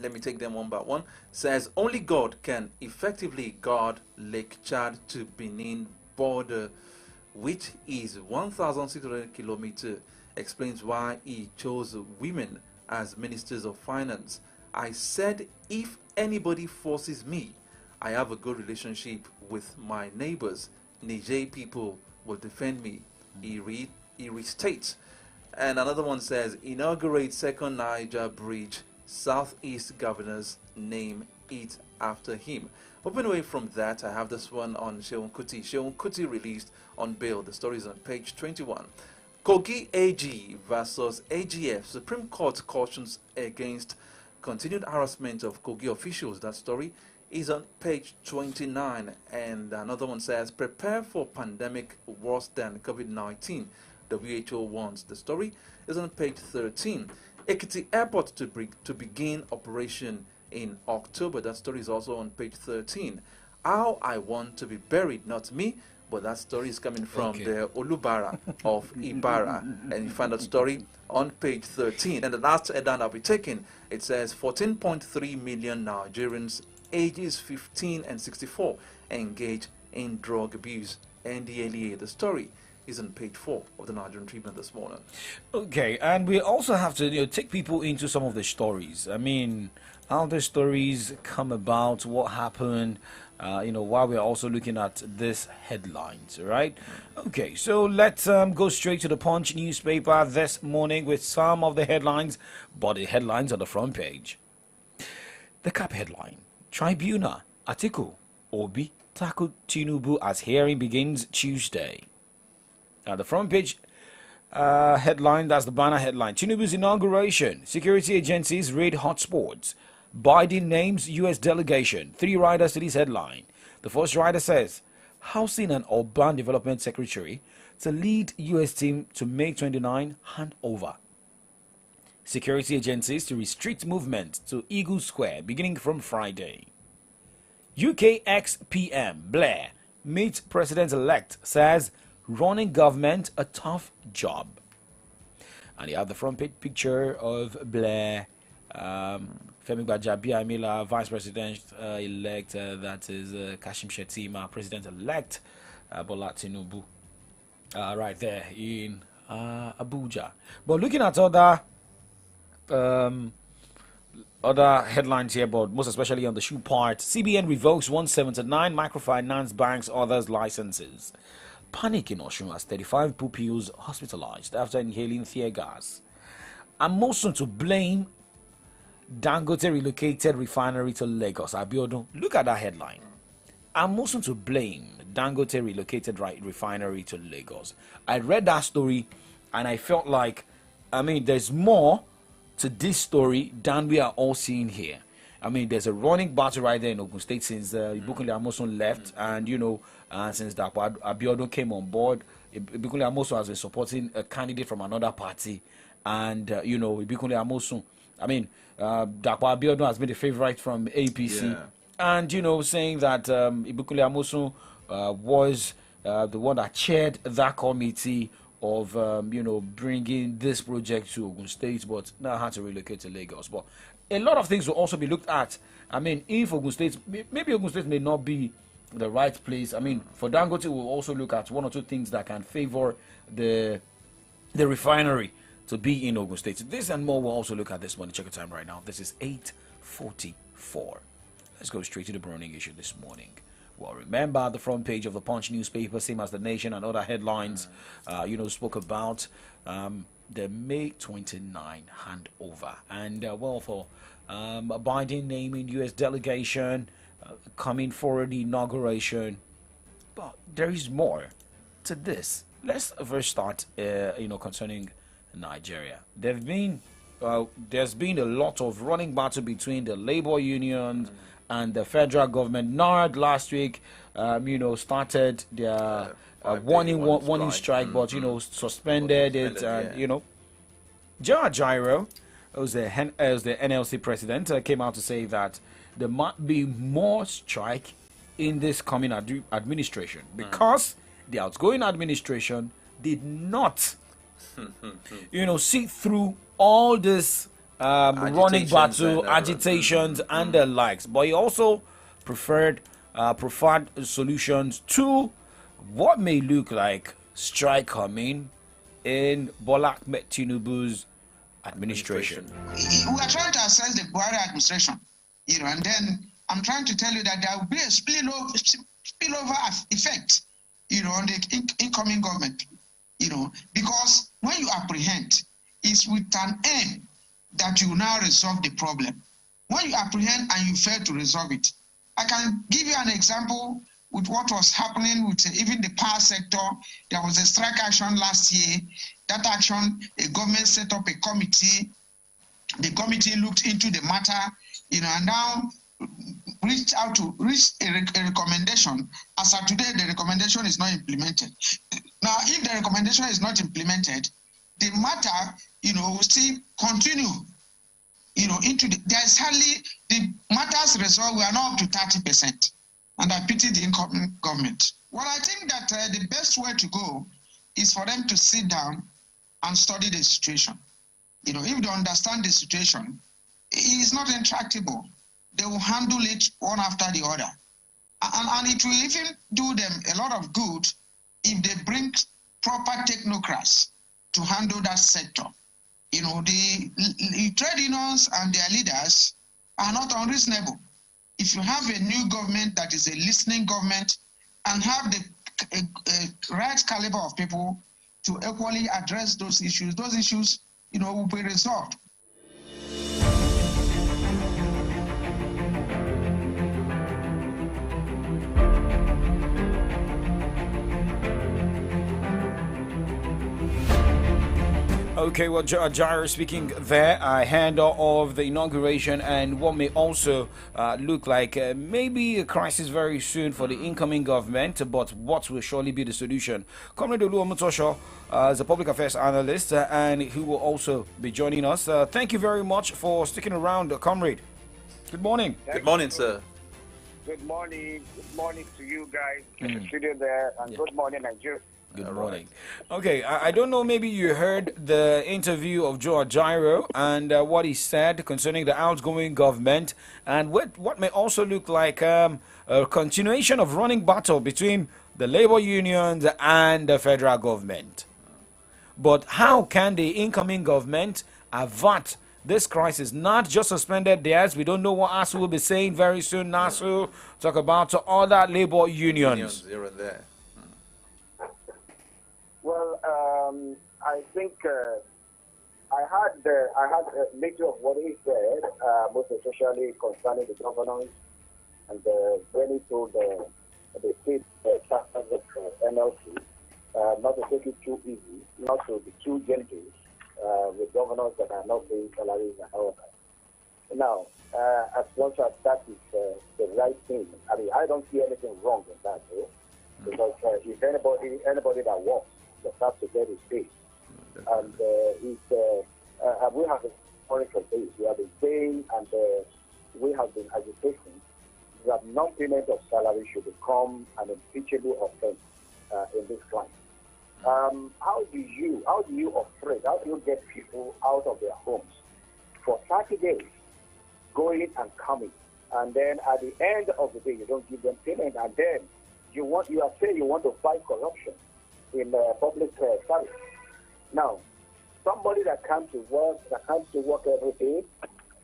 Let me take them one by one. Says, only God can effectively guard Lake Chad to Benin border, which is 1,600 kilometers. Explains why he chose women as ministers of finance. I said, if anybody forces me, I have a good relationship with my neighbors. Niger people will defend me. He restates. And another one says, inaugurate second Niger Bridge. Southeast governors name it after him. Moving away from that, I have this one on Seun Kuti. Seun Kuti released on bail. The story is on page 21. Kogi AG versus AGF. Supreme Court cautions against continued harassment of Kogi officials. That story is on page 29. And another one says, prepare for pandemic worse than COVID-19. WHO warns. The story is on page 13. Ekiti Airport to begin operation in October. That story is also on page 13. How I Want to Be Buried, not me, but that story is coming from the Olubara of Ibara. And you find that story on page 13. And the last headline I'll be taking, it says 14.3 million Nigerians ages 15 and 64 engage in drug abuse. NDLEA, the story is on page 4 of the Nigerian Tribune this morning. Okay, and we also have to take people into some of the stories. I mean, how the stories come about, what happened, while we're also looking at this headlines, right? Okay, so let's go straight to the Punch newspaper this morning with some of the headlines, but the headlines on the front page. The cap headline, Tribunal, Atiku, Obi, tackle Tinubu as hearing begins Tuesday. Now, the front page headline, that's the banner headline. Tinubu's inauguration, security agencies raid hotspots. Biden names U.S. delegation. 3 riders to this headline. The first rider says, Housing and Urban Development Secretary to lead U.S. team to May 29 handover. Security agencies to restrict movement to Eagle Square beginning from Friday. UK ex-PM Blair meets President-elect, says running government a tough job. And you have the front page picture of Blair, Femi Gbajabiamila, Vice President-elect, that is Kashim Shettima, President-elect Bola Tinubu, right there in Abuja. But looking at other headlines here, but most especially on the shoe part, CBN revokes 179 microfinance banks' others licenses. Panic in Osun as 35 pupils hospitalized after inhaling tear gas. Amosun to blame Dangote relocated refinery to Lagos. Abiodun, look at that headline. Amosun to blame Dangote relocated refinery to Lagos. I read that story and I felt like, there's more to this story than we are all seeing here. There's a running battle right there in Ogun State since Ibukunle Amosun left, and since Dapo Abiodun came on board, Ibukunle Amosun has been supporting a candidate from another party, and Ibukunle Amosun, Dapo Abiodun has been the favorite from APC, and saying that Ibukunle Amosun was the one that chaired that committee of bringing this project to Ogun State, but now had to relocate to Lagos. But a lot of things will also be looked at. If Ogun State, maybe Ogun State may not be the right place. For Dangote, we'll also look at 1 or 2 things that can favor the refinery to be in Ogun State. This and more we'll also look at this morning. Check the time right now. This is 8:44. Let's go straight to the burning issue this morning. Well, remember the front page of the Punch newspaper, same as The Nation and other headlines, spoke about the May 29 handover. And, for Biden naming U.S. delegation, coming for the inauguration. But there is more to this. Let's first start, concerning Nigeria. There's been a lot of running battle between the labor unions and the federal government. NARD last week, started their warning strike, but suspended it. And Joe Ajaero, who's the NLC president, came out to say that there might be more strike in this coming administration because the outgoing administration did not, see through all this running battle, agitations, and the likes. But he also preferred solutions to what may look like strike coming in Bola Ahmed Tinubu's administration. We are trying to assess the Buhari administration, and then I'm trying to tell you that there will be a spillover effect, on the incoming government, because when you apprehend, it's with an aim that you now resolve the problem. When you apprehend and you fail to resolve it, I can give you an example with what was happening with even the power sector. There was a strike action last year. That action, a government set up a committee. The committee looked into the matter, and now reached a recommendation. As of today, the recommendation is not implemented. Now, if the recommendation is not implemented, the matter will still continue, there's hardly, the matters resolved, we are not up to 30%. And I pity the incoming government. Well, I think that the best way to go is for them to sit down and study the situation. If they understand the situation, it is not intractable. They will handle it one after the other. And it will even do them a lot of good if they bring proper technocrats to handle that sector. The trade unions and their leaders are not unreasonable. If you have a new government that is a listening government and have the right caliber of people to equally address those issues will be resolved. Okay, well, Jairo speaking there, hand of the inauguration and what may also look like maybe a crisis very soon for the incoming government, but what will surely be the solution. Comrade Oluwamotosho is a public affairs analyst and he will also be joining us. Thank you very much for sticking around, Comrade. Good morning. Good morning, sir. Good morning. Good morning to you guys in the studio there, and good morning, Nigeria. Good morning. Okay, I don't know, maybe you heard the interview of Joe Ajaero and what he said concerning the outgoing government and what may also look like a continuation of running battle between the labor unions and the federal government. But how can the incoming government avert this crisis? Not just suspended theirs. We don't know what ASU will be saying very soon. NASU talk about other labor unions. Here and there. Well, I think I had a little of what he said, most especially concerning the governance, and when he told the state chapters of NLC not to take it too easy, not to be too gentle with governors that are not paying salaries and all that. Now, as much as that is the right thing, I don't see anything wrong in that, though, because if anybody that works, they have to get his pay. And we have been calling for this. We have been saying and we have been agitating that non-payment of salary should become an impeachable offense in this climate. How do you operate? How do you get people out of their homes for 30 days, going and coming, and then at the end of the day you don't give them payment, and then you are saying you want to fight corruption in public service. Now, somebody that comes to work every day,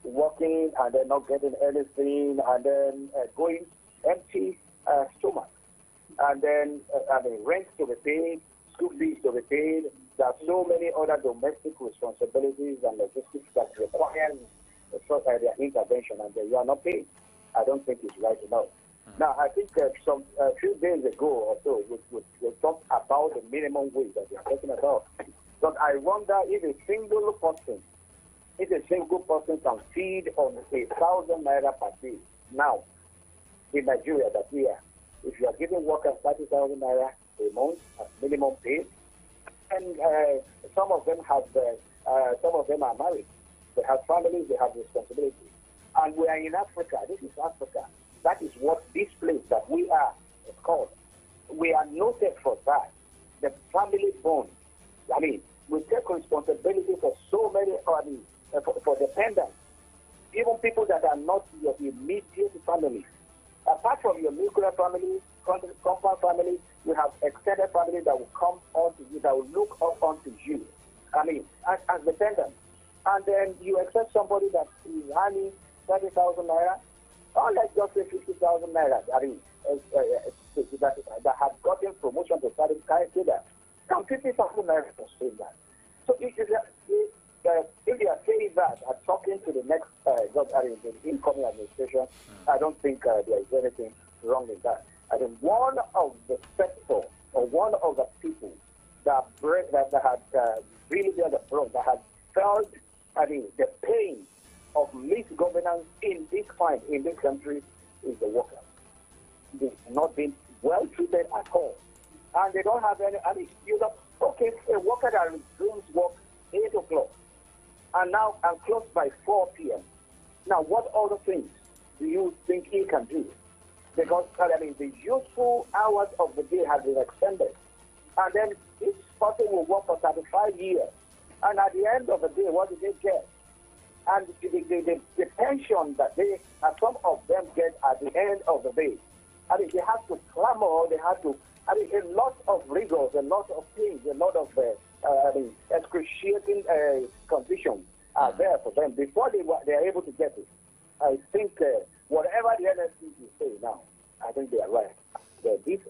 working and then not getting anything, and then going empty stomach, and then rent to be paid, school fees to be paid. There are so many other domestic responsibilities and logistics that require their intervention, and you are not paid. I don't think it's right enough. Now, I think a few days ago or so, we talked about the minimum wage that we are talking about. But I wonder if a single person can feed on 1,000 naira per day now in Nigeria that we are. If you are giving workers 30,000 naira a month as minimum pay, and some of them are married, they have families, they have responsibilities, and we are in Africa. This is Africa. That is what this place that we are is called. We are noted for that. The family bond. We take responsibility for so many, for dependents, even people that are not your immediate family. Apart from your nuclear family, compound family, you have extended family that will come onto you, that will look up onto you. As dependents. And then you accept somebody that is earning 30,000 naira, or let's just say 50,000 naira, that have gotten promotion to starting cadre. Come 50,000 naira for saying that. So if they are saying that and talking to the next the incoming administration, I don't think there is anything wrong in that. I think one of the sector or one of the people that had really been the front, that had felt the pain of misgovernance in this country is the workers. They've not been well treated at all. And they don't have any, a worker that resumes work 8 o'clock and now I'm closed by 4 p.m. Now, what other things do you think he can do? Because, the useful hours of the day have been extended. And then each person will work for 35 years. And at the end of the day, what do they get? And the pension that some of them get at the end of the day, they have to clamor, they have to, a lot of rigors, a lot of things, a lot of excruciating conditions are there for them before they are able to get it. I think whatever the NSC say now, I think they are right. This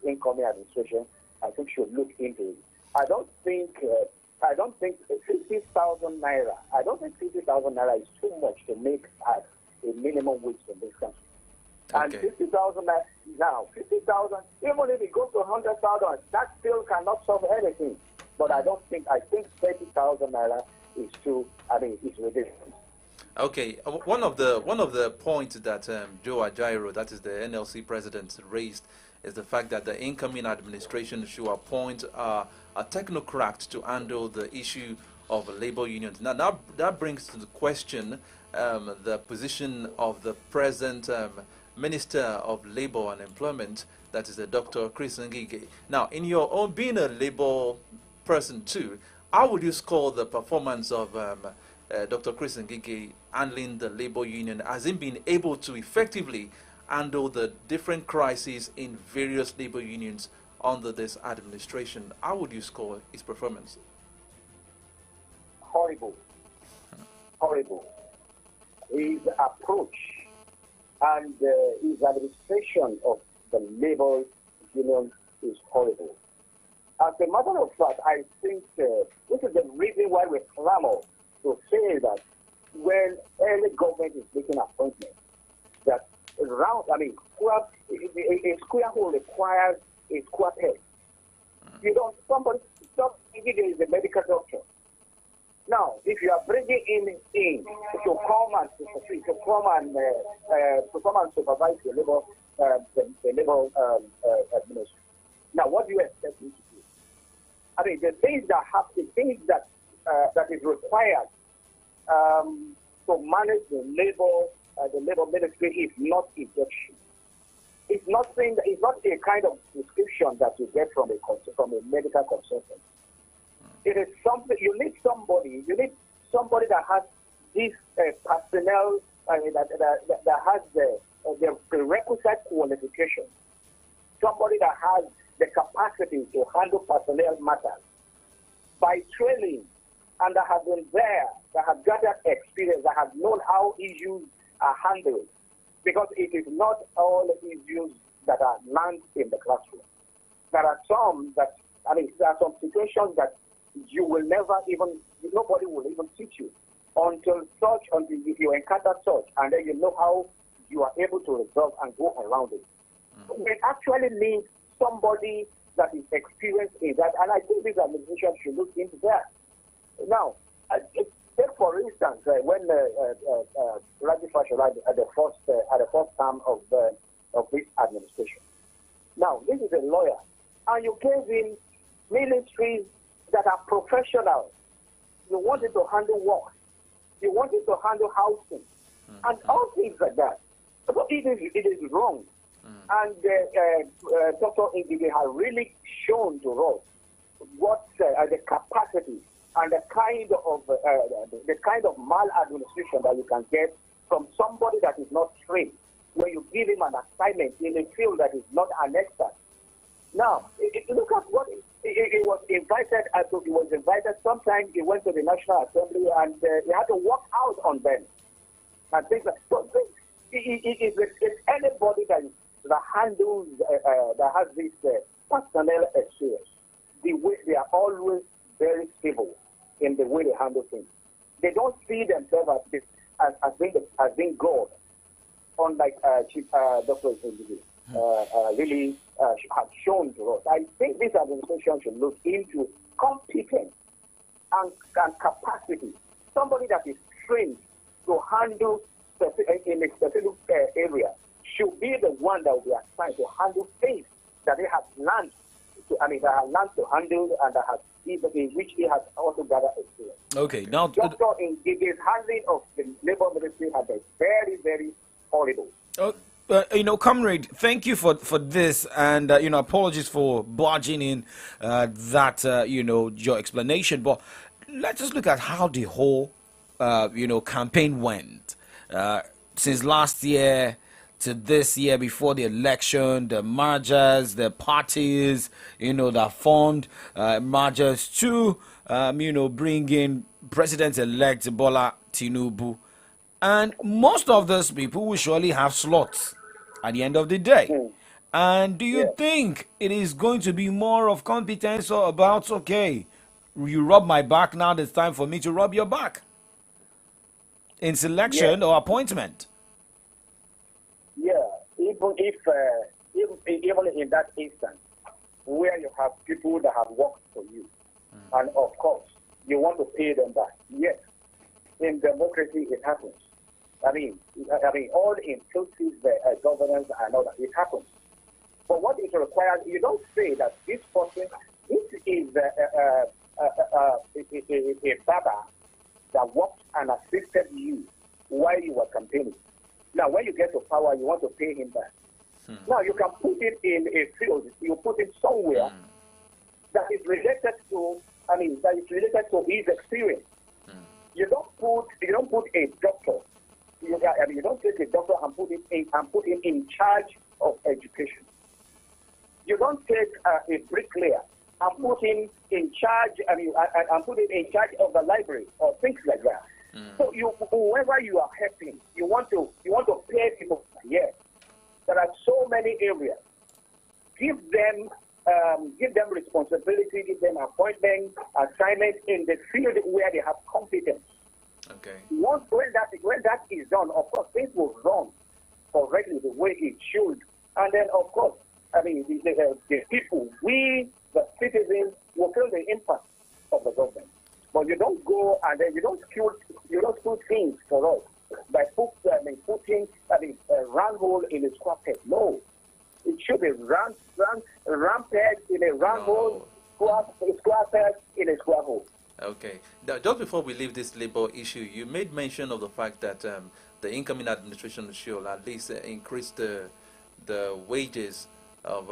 incoming administration, I think should look into it. I don't think 50,000 naira. I don't think 50,000 naira is too much to make as a minimum wage in this country. And 50,000 now, 50,000, even if it goes to 100,000, that still cannot solve anything. But I think 30,000 naira is too, it's ridiculous. Okay, one of the points that Joe Ajaero, that is the NLC president, raised is the fact that the incoming administration should appoint a technocrat to handle the issue of labor unions. Now that brings to the question the position of the present Minister of Labor and Employment, that is Dr. Chris Ngige. Now, in your own being a labor person too, how would you score the performance of Dr. Chris Ngige handling the labor union? Has he been able to effectively handle the different crises in various labor unions under this administration? How would you score his performance? Horrible. His approach and his administration of the labor union is horrible. As a matter of fact, I think this is the reason why we clamor to say that when any government is making appointments, that a square hole requires a square peg. Somebody is a medical doctor. Now, if you are bringing him in to come and supervise the labor administration, now what do you expect him to do? The things that is required to manage the labor ministry is not injection. It's not a kind of prescription that you get from a medical consultant. It is something you need somebody that has this personnel that has the requisite qualification. Somebody that has the capacity to handle personnel matters by training, and that have been there, that have gathered experience, that have known how issues are handled. Because it is not all issues that are learned in the classroom. There are some situations that nobody will even teach you until you encounter such, and then you know how you are able to resolve and go around it. It actually needs somebody that is experienced in that, and I think this administration should look into that. Now, take for instance, when Raji Fashola at the first term of this administration. Now, this is a lawyer, and you gave him ministries that are professional. You wanted to handle work. You wanted to handle housing, and all things like that. So it is wrong. And Dr. Ngige has really shown to us what the capacity and the kind of maladministration that you can get from somebody that is not trained when you give him an assignment in a field that is not an expert. Now, look at what he was invited. I thought he was invited. Sometimes he went to the National Assembly and he had to walk out on them and things like that. So it's anybody that handles that has this personnel experience. The way they are always very civil in the way they handle things. They don't see themselves as being God, unlike Dr. Ngige really have shown to us. I think this administration should look into competence and capacity. Somebody that is trained to handle in a specific area should be the one that will be assigned to handle things that they have learned to handle and that have which he has also gathered experience. Okay, now Doctor in the handling of the labor ministry has been very, very horrible. Comrade, thank you for this, and apologies for barging in your explanation. But let's just look at how the whole campaign went since last year to this year before the election. The mergers, the parties, that formed mergers to bring in President-elect Bola Tinubu, and most of those people will surely have slots at the end of the day. And do you think it is going to be more of competence or about, okay, you rub my back, now it's time for me to rub your back in selection or appointment? Yeah, even in that instance, where you have people that have worked for you, and of course, you want to pay them back. Yes, in democracy, it happens. I mean, all inclusive governance and all that, it happens. But what it requires, you don't say that this person, this is a barber that worked and assisted you while you were campaigning. Now, when you get to power, you want to pay him back. Now, you can put it in a field, you put it somewhere that is related to, his experience. You don't put a doctor. You don't take a doctor and put him in charge of education. You don't take a bricklayer and put him in charge. And put him in charge of the library or things like that. So whoever you are helping, you want to pay people. Yes, there are so many areas. Give them responsibility. Give them appointment, assignment in the field where they have competence. Okay. When that is done, of course, things will run correctly the way it should. And then, of course, the people, we, the citizens, will feel the impact of the government. But you don't go and then you don't skew things for us by putting a round hole in a square peg. No. It should be round peg in a round hole, square peg in a square hole. Okay. Now, just before we leave this labor issue, you made mention of the fact that the incoming administration should at least increase the wages of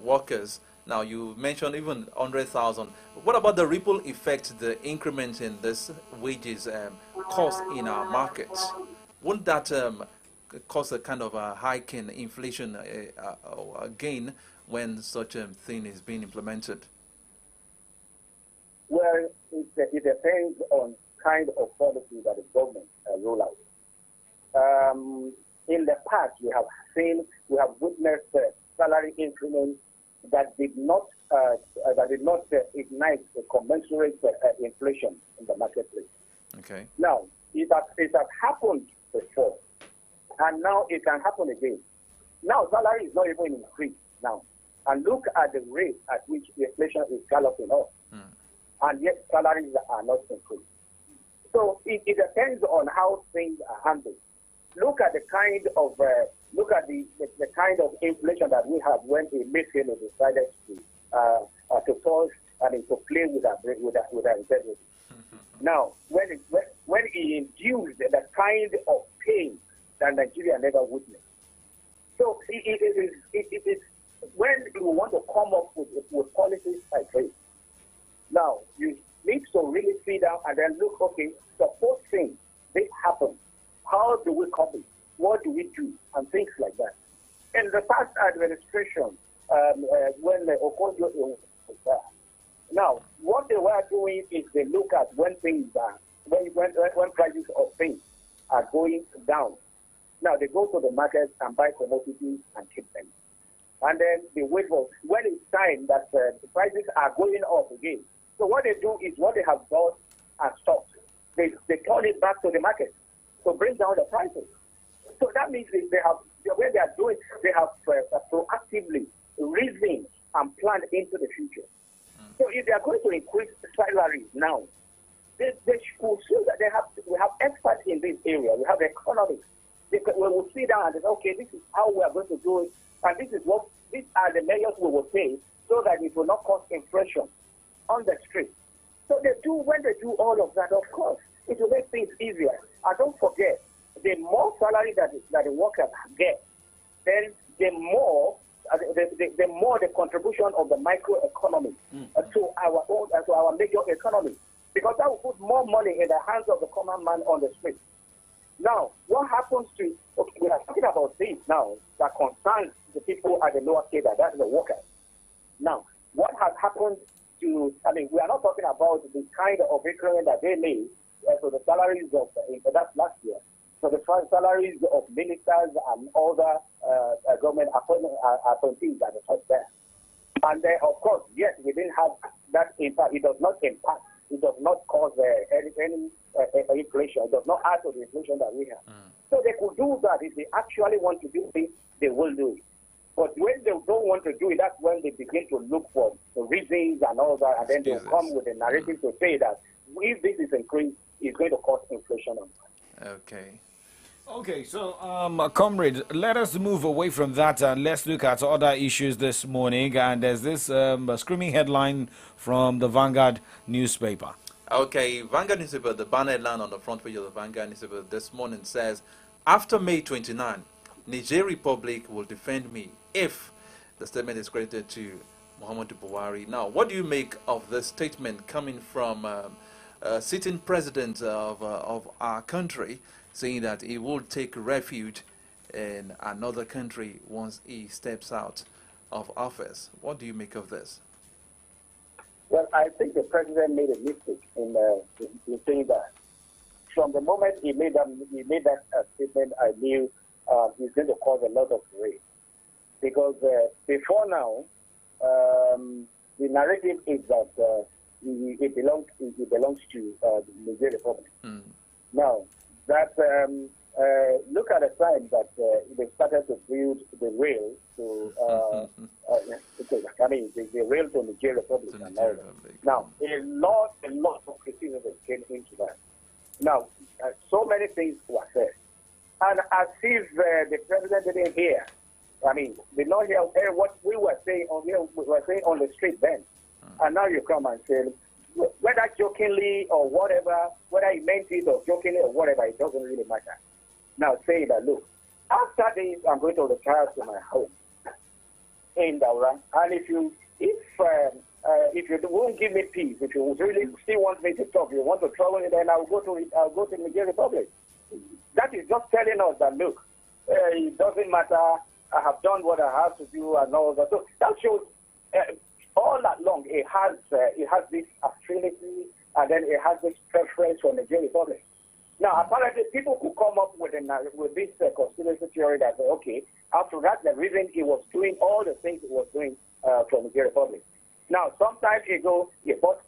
workers. Now, you mentioned even 100,000. What about the ripple effect the increment in this wages cause in our markets? Wouldn't that cause a kind of a hike in inflation again when such a thing is being implemented? Well, it depends on kind of policy that the government roll out. In the past, we have witnessed salary increments that did not ignite a commensurate inflation in the marketplace. Okay. Now, it has happened before, and now it can happen again. Now, salary is not even increased now, and look at the rate at which the inflation is galloping up. And yet salaries are not increased. So it depends on how things are handled. Look at the kind of the kind of inflation that we have when a Mayfield decided to play with our integrity. Now, when he induced the kind of pain that Nigeria never witnessed. So it is when you want to come up with policies like this. Now, you need to really sit down and then look, okay, supposing this happens, how do we copy? What do we do? And things like that. In the past administration, when Okonjo was there, now, what they were doing is they look at when things are, when prices of things are going down. Now, they go to the market and buy commodities and keep them. And then they wait for, when it's time that the prices are going up again. So what they do is what they have bought and stocked, they turn it back to the market to bring down the prices. So that means they have, the way they are doing, they have proactively reasoned and planned into the future. So if they are going to increase salaries now, they should see that we have experts in this area. We have economists. We will sit down and say, okay, this is how we are going to do it, and these are the measures we will take so that it will not cause inflation. on the street. So when they do all of that, of course, it will make things easier. And don't forget, the more salary that the workers get, then the more the contribution of the microeconomy to our major economy, because that will put more money in the hands of the common man on the street. Now, what happens to? Okay, we are talking about this now that concerns the people at the lower scale, that's the workers. Now, what has happened to? I mean, we are not talking about the kind of increment that they made. So the salaries of that's last year. So the salaries of ministers and other government appointees at the top there. And then, of course, yes, we didn't have that impact. It does not impact. It does not cause any inflation. It does not add to the inflation that we have. So they could do that. If they actually want to do it, they will do it. But when they don't want to do it, that's when they begin to look for the reasons and all that, and then they'll come with a narrative to say that if this is increased, it's going to cause inflation. Okay. Okay, so, comrade, let us move away from that and let's look at other issues this morning. And there's this screaming headline from the Vanguard newspaper. Okay, Vanguard newspaper, the banner headline on the front page of the Vanguard newspaper this morning says, after May 29, Niger Republic will defend me if the statement is credited to Muhammadu Buhari. Now, what do you make of this statement coming from sitting president of our country, saying that he will take refuge in another country once he steps out of office? What do you make of this? Well, I think the president made a mistake in saying that. From the moment he made that statement, I knew he's going to cause a lot of grief. Because before now, the narrative is that it belongs to the Niger Republic. Now, that look at the time that they started to build the rail to the rail to Niger Republic. Now, a lot of criticism came into that. Now, so many things were said, and as if the president didn't hear. I mean, did not hear what we were saying on the street then, and now you come and say, whether jokingly or whatever, whether he meant it or jokingly or whatever, it doesn't really matter. Now saying that, look, after this, I'm going to retire to my home in Daura, and if you won't give me peace, if you really still want me to talk, you want to trouble me, then I'll go to Niger Republic. That is just telling us that, look, it doesn't matter. I have done what I have to do and all that. So that shows all along it has this affinity, and then it has this preference for Niger Republic. Now, apparently, people could come up with this conspiracy theory that, okay, after that, the reason he was doing all the things he was doing for Niger Republic. Now, some time ago, he bought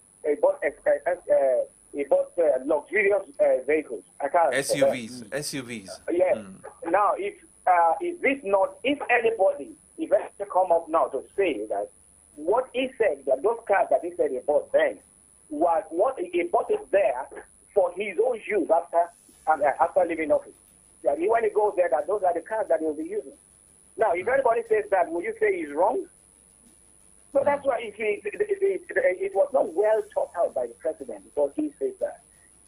luxurious vehicles. SUVs. Yes. Now, if anybody come up now to say that what he said, that those cars that he said he bought then, was what he bought it there for his own use after leaving office. When he goes there, that those are the cars that he will be using. Now, if anybody says that, will you say he's wrong? So that's why it was not well thought out by the president, because he says that.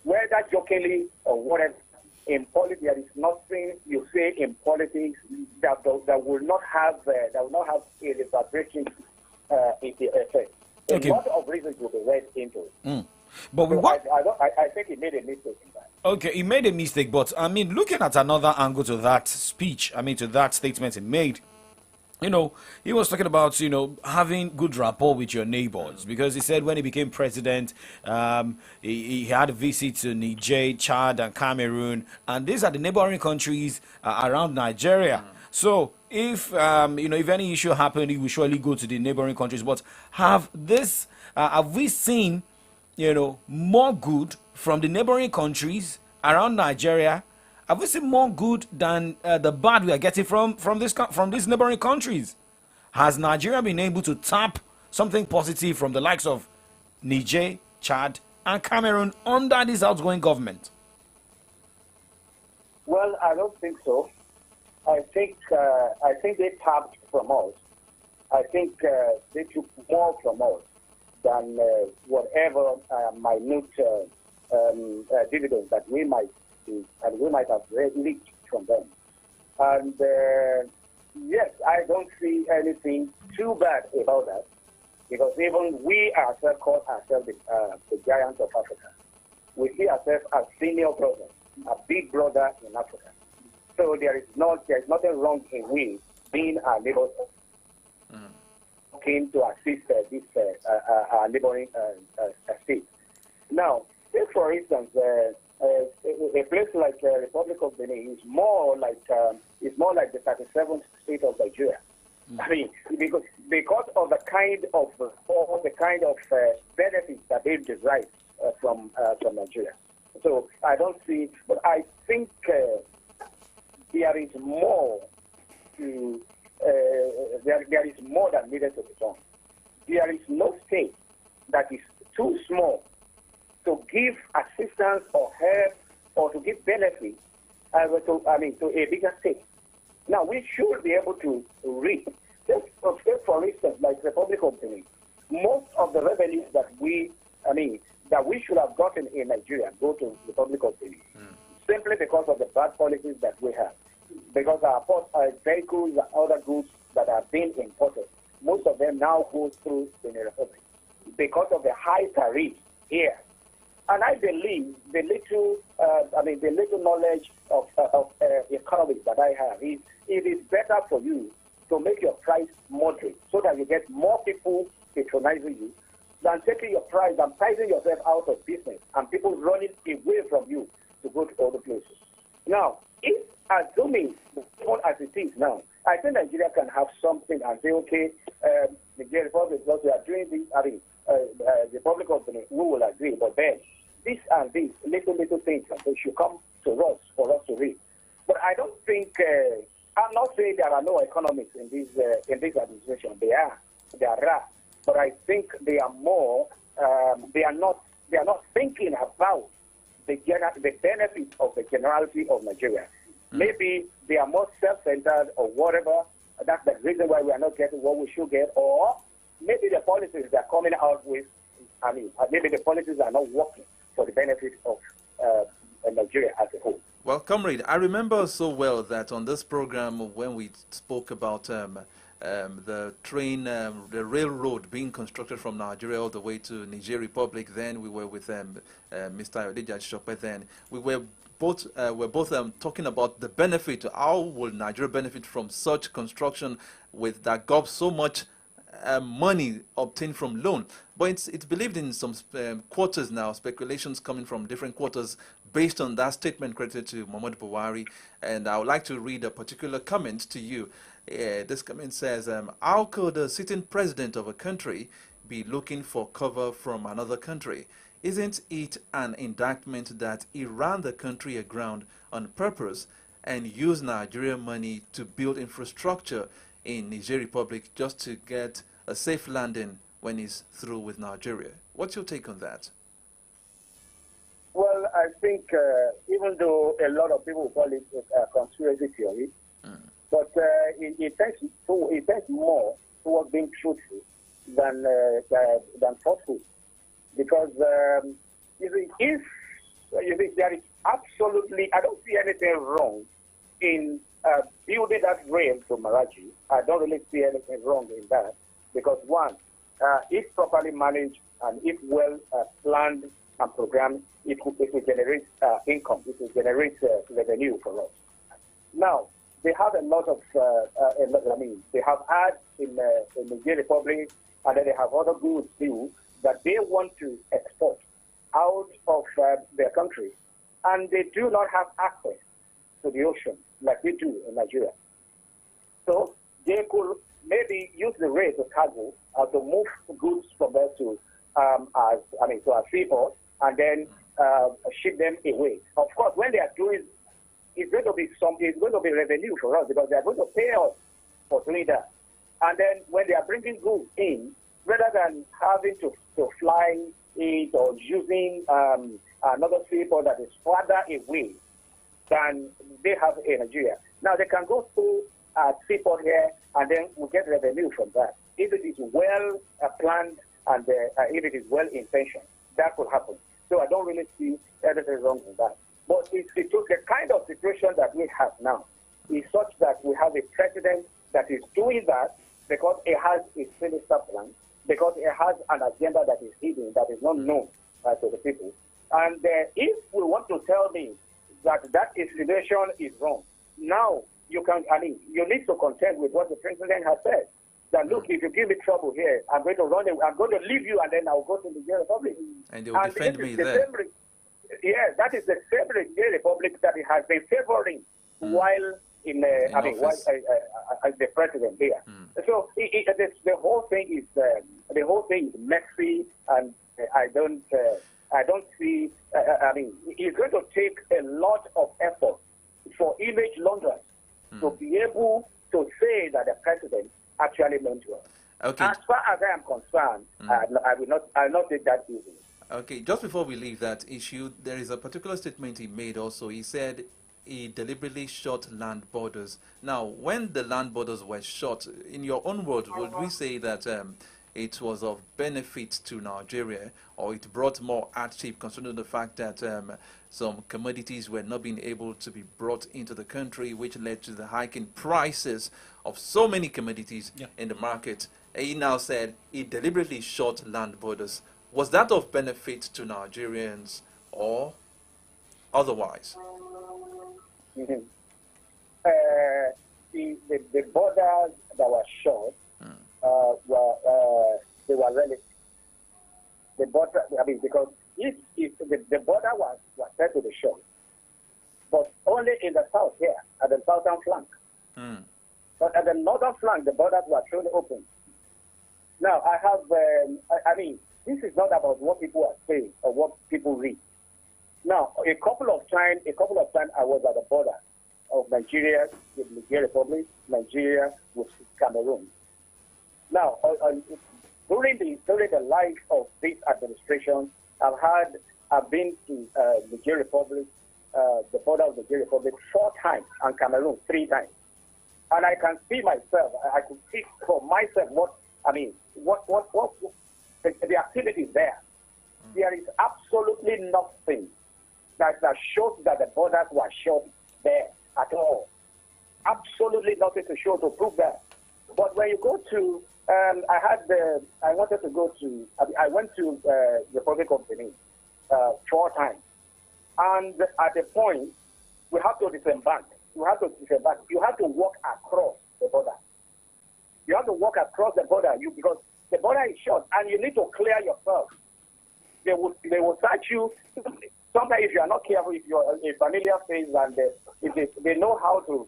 Whether jokingly or whatever, in politics, there is nothing you say in politics that will not have a reverberation effect. Okay. A lot of reasons will be read into it. But so I think he made a mistake in that. Okay, he made a mistake, but I mean, looking at another angle to that speech, to that statement he made, he was talking about, having good rapport with your neighbors, because he said when he became president, he had a visit to Niger, Chad, and Cameroon, and these are the neighboring countries around Nigeria. So if any issue happened, he will surely go to the neighboring countries. But have we seen, more good from the neighboring countries around Nigeria? Have we seen more good than the bad we are getting from these neighboring countries? Has Nigeria been able to tap something positive from the likes of Niger, Chad, and Cameroon under this outgoing government? Well, I don't think so. I think they tapped from us. I think they took more from us. than whatever minute dividends that we might see, and we might have leaked from them. And yes, I don't see anything too bad about that, because even we ourselves call ourselves the giants of Africa. We see ourselves as senior brothers, a big brother in Africa. So there is nothing wrong in we being our neighbors, came to assist this neighboring state. Now, take for instance, a place like the Republic of Benin is more like the 37th state of Nigeria. I mean, because of the kind of benefits that they derive from Nigeria. So I don't see, but I think there is more to there is more that needed to be done. There is no state that is too small to give assistance or help or to give benefit to a bigger state. Now we should be able to reach. Just for instance, like the Republic of Benin, most of the revenues that we should have gotten in Nigeria go to the Republic of Benin, simply because of the bad policies that we have. Because our vehicles and other goods that are being imported, most of them now go through Benin Republic because of the high tariff here. And I believe the little knowledge of economics that I have is it is better for you to make your price moderate so that you get more people patronizing you than taking your price and pricing yourself out of business and people running away from you to go to other places. Now, if assuming as it is now, I think Nigeria can have something and say, okay, Nigeria Republic, because we are doing this, the Republic of Benin, we will agree, but then this and this little things, they should come to us for us to read. But I don't think, I'm not saying there are no economics in this administration. There are, but I think they are more, they are not thinking about the benefits of the generality of Nigeria. Maybe they are more self-centered or whatever. That's the reason why we are not getting what we should get. Or maybe the policies they're coming out with, maybe the policies are not working for the benefit of Nigeria as a whole. Well, comrade, I remember so well that on this program when we spoke about the train, the railroad being constructed from Nigeria all the way to Niger Republic, then we were with Mr. Ayodele Ajisope then. We were both talking about the benefit. How will Nigeria benefit from such construction with that gobs so much money obtained from loan? But it's believed in some quarters now, speculations coming from different quarters based on that statement credited to Muhammadu Buhari. And I would like to read a particular comment to you. This comment says, how could a sitting president of a country be looking for cover from another country? Isn't it an indictment that he ran the country aground on purpose and used Nigerian money to build infrastructure in Niger Republic just to get a safe landing when he's through with Nigeria? What's your take on that? Well, I think even though a lot of people call it a conspiracy theory, but it tends more towards being truthful than falsehood. Because if there is absolutely, I don't see anything wrong in building that rail to Maraji. I don't really see anything wrong in that, because one, if properly managed and if well planned and programmed, it will generate income. It will generate revenue for us. Now, they have a lot of, they have had in the Niger Republic, and then they have other goods too that they want to export out of their country, and they do not have access to the ocean like we do in Nigeria. So they could maybe use the rail to cargo to move goods from there to our seaport, and then ship them away. Of course, when they are doing, it's going to be revenue for us, because they are going to pay us for doing that. And then when they are bringing goods in, rather than having to fly it or using another seaport that is further away than they have in Nigeria. Now they can go through a seaport here, and then we get revenue from that. If it is well planned and if it is well intentioned, that could happen. So I don't really see anything wrong with that. But the kind of situation that we have now is such that we have a president that is doing that because he has a sinister plan, because he has an agenda that is hidden, that is not known to the people. And if we want to tell me that insinuation is wrong, now you need to contend with what the president has said. That look, if you give me trouble here, I'm going to run away, I'm going to leave you, and then I'll go to the Nigeria Republic. And they will defend me there. That is the same Nigeria Republic that he has been favoring while in as the president here. So the whole thing is messy, and I don't see. It's going to take a lot of effort for image launderers to be able to say that the president actually meant well. Okay. As far as I am concerned, I'll not take that easy. Okay, just before we leave that issue, there is a particular statement he made also. He said he deliberately shot land borders. Now, when the land borders were shot, in your own words, would we say that it was of benefit to Nigeria, or it brought more hardship, considering the fact that some commodities were not being able to be brought into the country, which led to the hike in prices of so many commodities in the market? He now said he deliberately shot land borders. Was that of benefit to Nigerians or otherwise? The borders that were shot they were relative. The border, because if the border was set to the shore, but only in the south here, at the southern flank. But at the northern flank, the borders were truly open. Now, I have, this is not about what people are saying or what people read. Now, a couple of times I was at the border of Nigeria with Nigeria Republic, Nigeria with Cameroon. Now, during the life of this administration, I've been to Nigeria Republic, the border of Nigeria Republic 4 times, and Cameroon 3 times. And I can see myself, I could see for myself what the activities there. There is absolutely nothing that shows that the borders were shut there at all. Absolutely nothing to show to prove that. But when you go to, I went to Republic of Benin 4 times. And at the point, we have to disembark. You have to walk across the border. You have to walk across the border because the border is short and you need to clear yourself. They will search you. Sometimes if you are not careful, if you're a familiar face and if they know how to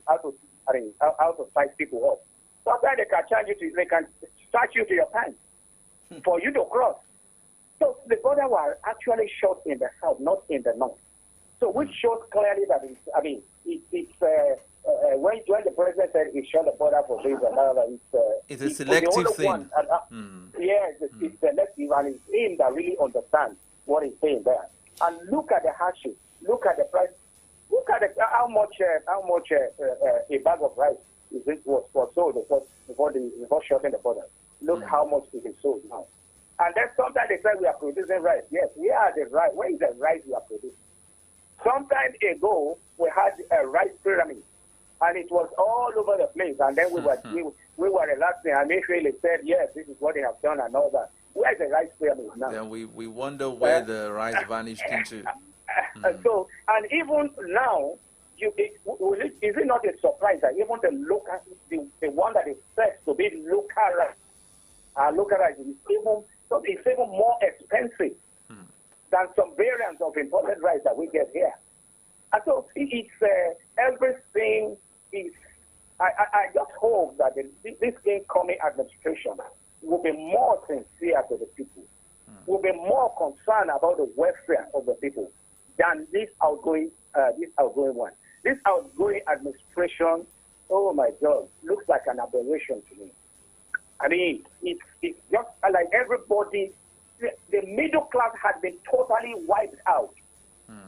size people up. Sometimes they can search you to your pants for you to cross. So the border was actually short in the south, not in the north. So which shows clearly that when the president said he shut the border for this and that, it's a selective thing. Yes, it's selective, and it's him that really understands what he's saying there. And look at the hardship. Look at the price. Look at how much a bag of rice was sold before shutting the border. Look how much it is sold now. And then sometimes they say we are producing rice. Yes, we are the rice. Where is the rice we are producing? Some time ago, we had a rice pyramid, and it was all over the place. And then we were relaxing, and Israel said, yes, this is what they have done and all that. Where's the rice pyramid now? Then we wonder where the rice vanished into. So, and even now, is it not a surprise that even the one that is said to be local rice is even more expensive than some variants of imported rice that we get here. And so it's everything is. I just hope that this incoming administration will be more sincere to the people, will be more concerned about the welfare of the people than this outgoing one. This outgoing administration, oh my God, looks like an aberration to me. I mean, it's just like everybody. The middle class has been totally wiped out.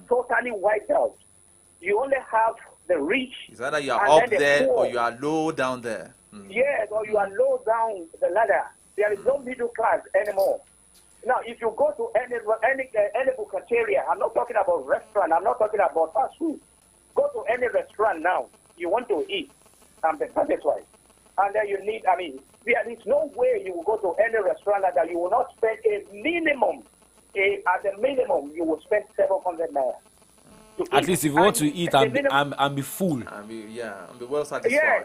Totally wiped out. You only have the rich. Is that you are up there or you are low down there? Yes, or you are low down the ladder. There is no middle class anymore. Now, if you go to any cafeteria, I'm not talking about restaurant, I'm not talking about fast food. Go to any restaurant now, you want to eat, and be satisfied. And then you need, there is no way you will go to any restaurant that you will not spend a minimum, at the minimum, you will spend 700 naira. At least if you want to eat and be full. And be well satisfied. Yeah.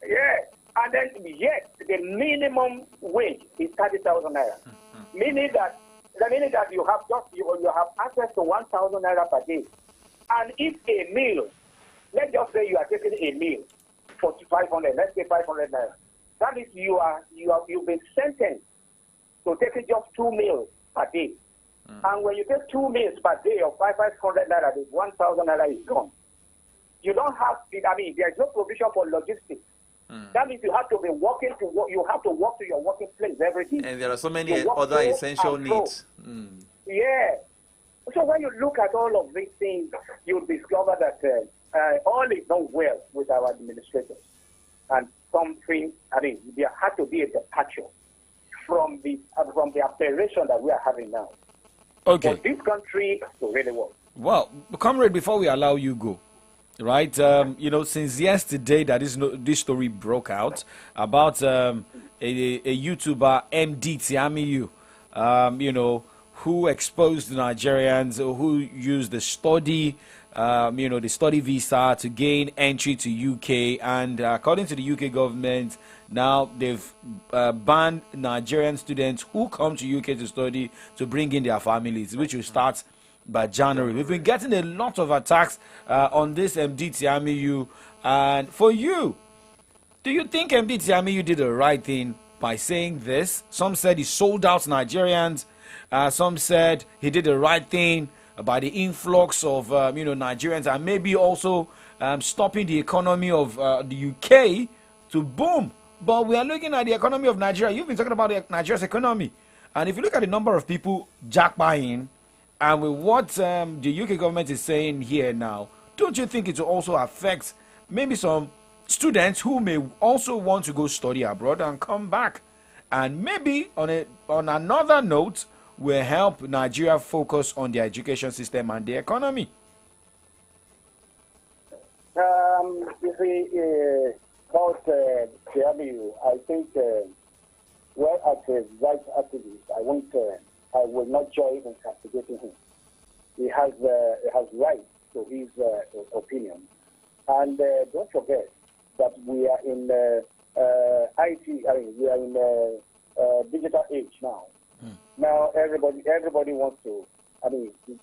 Yeah. And then, yes, the minimum wage is 30,000 naira. Meaning that you have access to 1,000 naira per day. And if a meal, let's just say you are taking a meal for 500, let's say 500 naira. That means you've been sentenced to taking just 2 meals per day. And when you take 2 meals per day of 500 naira, the 1,000 naira is gone. You don't have, there is no provision for logistics. That means you have to be walking to work. You have to walk to your working place every day. And there are so many other essential needs. Yeah. So when you look at all of these things, you'll discover that all is not well with our administrators. And something, there had to be a departure from the aberration that we are having now. Okay. For this country to really work. Well, comrade, before we allow you go, right, since yesterday that this story broke out about a YouTuber, MD Tiamiyu, who exposed Nigerians who used the study visa to gain entry to UK, and according to the UK government, now they've banned Nigerian students who come to UK to study to bring in their families, which will start by January. We've been getting a lot of attacks on this MD Tiamiyu. And for you, do you think MD Tiamiyu did the right thing by saying this? Some said he sold out Nigerians. Some said he did the right thing by the influx of Nigerians, and maybe also stopping the economy of the UK to boom. But we are looking at the economy of Nigeria. You've been talking about Nigeria's economy. And if you look at the number of people jackpotting, and with what the UK government is saying here now, don't you think it will also affect maybe some students who may also want to go study abroad and come back? And maybe on another note, will help Nigeria focus on the education system and the economy? You see, about Tiamiyu, I think, as a rights activist, I will not join in castigating him. He has right to his opinion. And don't forget that we are in IT, we are in digital age now. Now everybody wants to,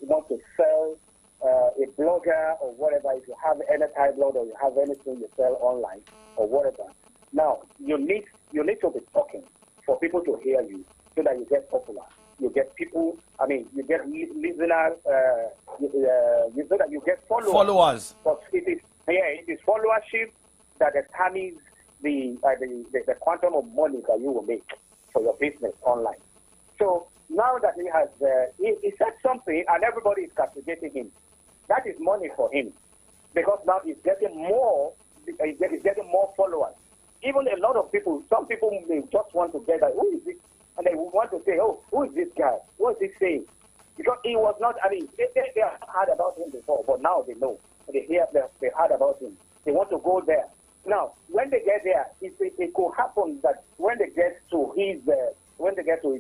wants to sell a blogger or whatever. If you have any tabloid or you have anything you sell online or whatever. Now you need to be talking for people to hear you so that you get popular. You get people, you get listeners, so that you get followers. But it is followership that determines the quantum of money that you will make for your business online. So now that he has, he said something and everybody is castigating him. That is money for him because now he's getting more followers. Even a lot of people, some people may just want to get that, who is this? And they want to say, oh, who is this guy? What is he saying? Because he was not, they have heard about him before, but now they know. They heard about him. They want to go there. Now, when they get there, it could happen that when they get to his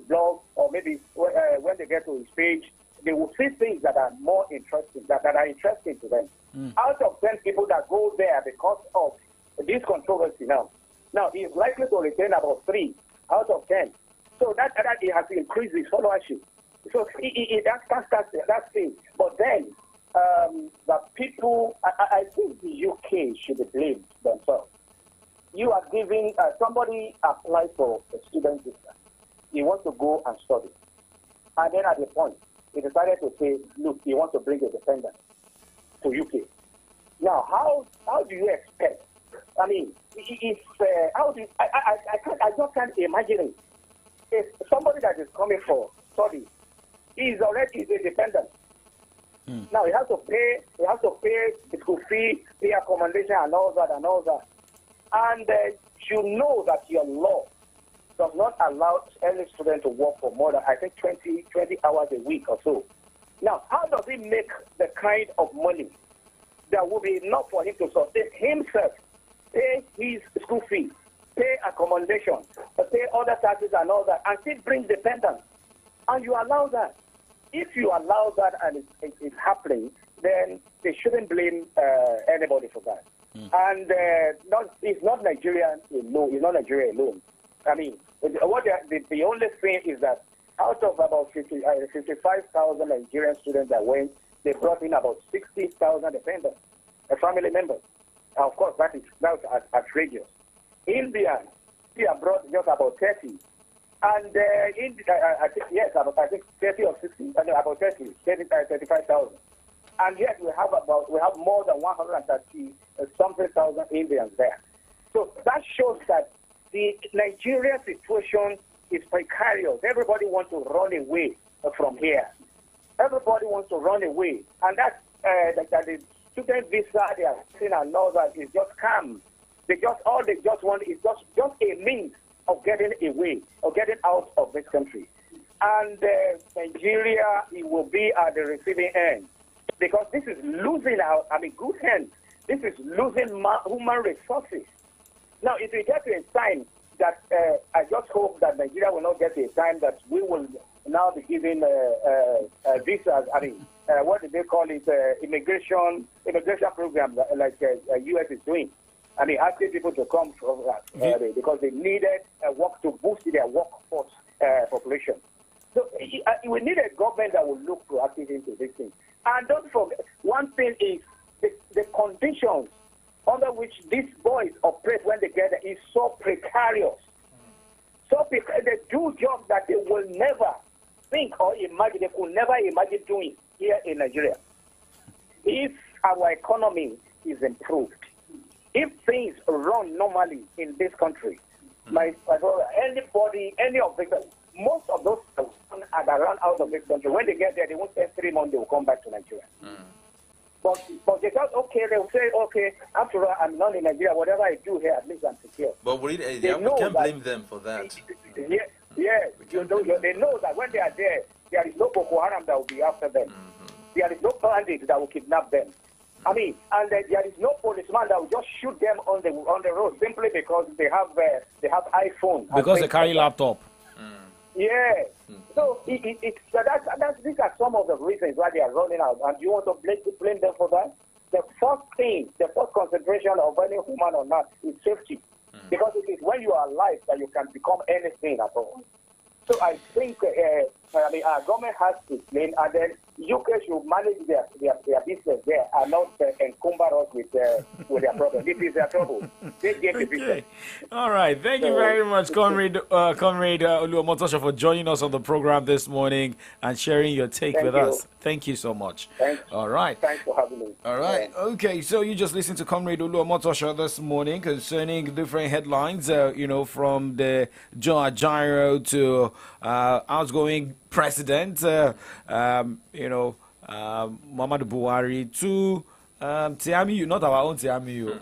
blog, or maybe when they get to his page, they will see things that are more interesting, that are interesting to them. Out of 10 people that go there because of this controversy now he is likely to retain about 3 out of 10. So that he has increased his followership. So that's thing. But then the people, I think the UK should be blamed themselves. You are giving somebody applied for a student visa. He wants to go and study, and then at the point he decided to say, look, he wants to bring a dependent to UK. Now, how do you expect? I just can't imagine it. If somebody that is coming for study is already a dependent. Now he has to pay the school fee, pay accommodation and all that. And you know that your law does not allow any student to work for more than, I think, 20 hours a week or so. Now, how does he make the kind of money that will be enough for him to sustain himself, pay his school fees, pay accommodation, pay other taxes and all that, and still bring dependents? And you allow that. If you allow that and it's happening, then they shouldn't blame anybody for that. And it's not Nigeria alone. It's not Nigeria alone. I mean, the only thing is that out of about 55,000 Nigerian students that went, they brought in about 60,000 dependents, family members. And of course, that's outrageous. India brought just about 30. And I think 30 or 60, about 35,000. And yet we have more than 130 something thousand Indians there. So that shows that the Nigerian situation is precarious. Everybody wants to run away from here. Everybody wants to run away, and that the student visa they are saying and all that is just scam. All they just want is just a means of getting away or getting out of this country. And Nigeria, it will be at the receiving end, because this is losing good hands. This is losing human resources. Now, if we get to a time that I just hope that Nigeria will not get to a time that we will now be giving visas. What do they call it? Immigration program like U.S. is doing. Asking people to come from because they needed work to boost their workforce population. So we need a government that will look proactive into this thing. And don't forget, one thing is the conditions under which these boys operate when they get there is so precarious. So they do jobs that they will never think or imagine, they could never imagine doing here in Nigeria. If our economy is improved, if things run normally in this country, anybody, any of them, most of those are around out of this country. When they get there, they won't spend 3 months, they will come back to Nigeria. But they just, they will say, after all, I'm not in Nigeria, whatever I do here, at least I'm secure. But we can't blame them for that. Yes. They know that when they are there is no Boko Haram that will be after them. There is no bandit that will kidnap them. And there is no policeman that will just shoot them on the road simply because they have iPhone. Because they carry laptop. Yeah. So these are some of the reasons why they are running out. And you want to blame them for that? The first concentration of any human on earth is safety. Because it is when you are alive that you can become anything at all. So I think our government has to blame, and then UK should manage their business there and not encumber us with their problem. This is their trouble. They get the business. All right. Thank you very much, Comrade Oluomotosho, for joining us on the program this morning and sharing your take with us. Thank you so much. Thanks. All right. Thanks for having me. All right. Okay. So you just listened to Comrade Oluomotosho this morning concerning different headlines, from the Joe Ajaero to outgoing president, Muhammadu Buhari to Tiamiyu, not our own Tiamiyu.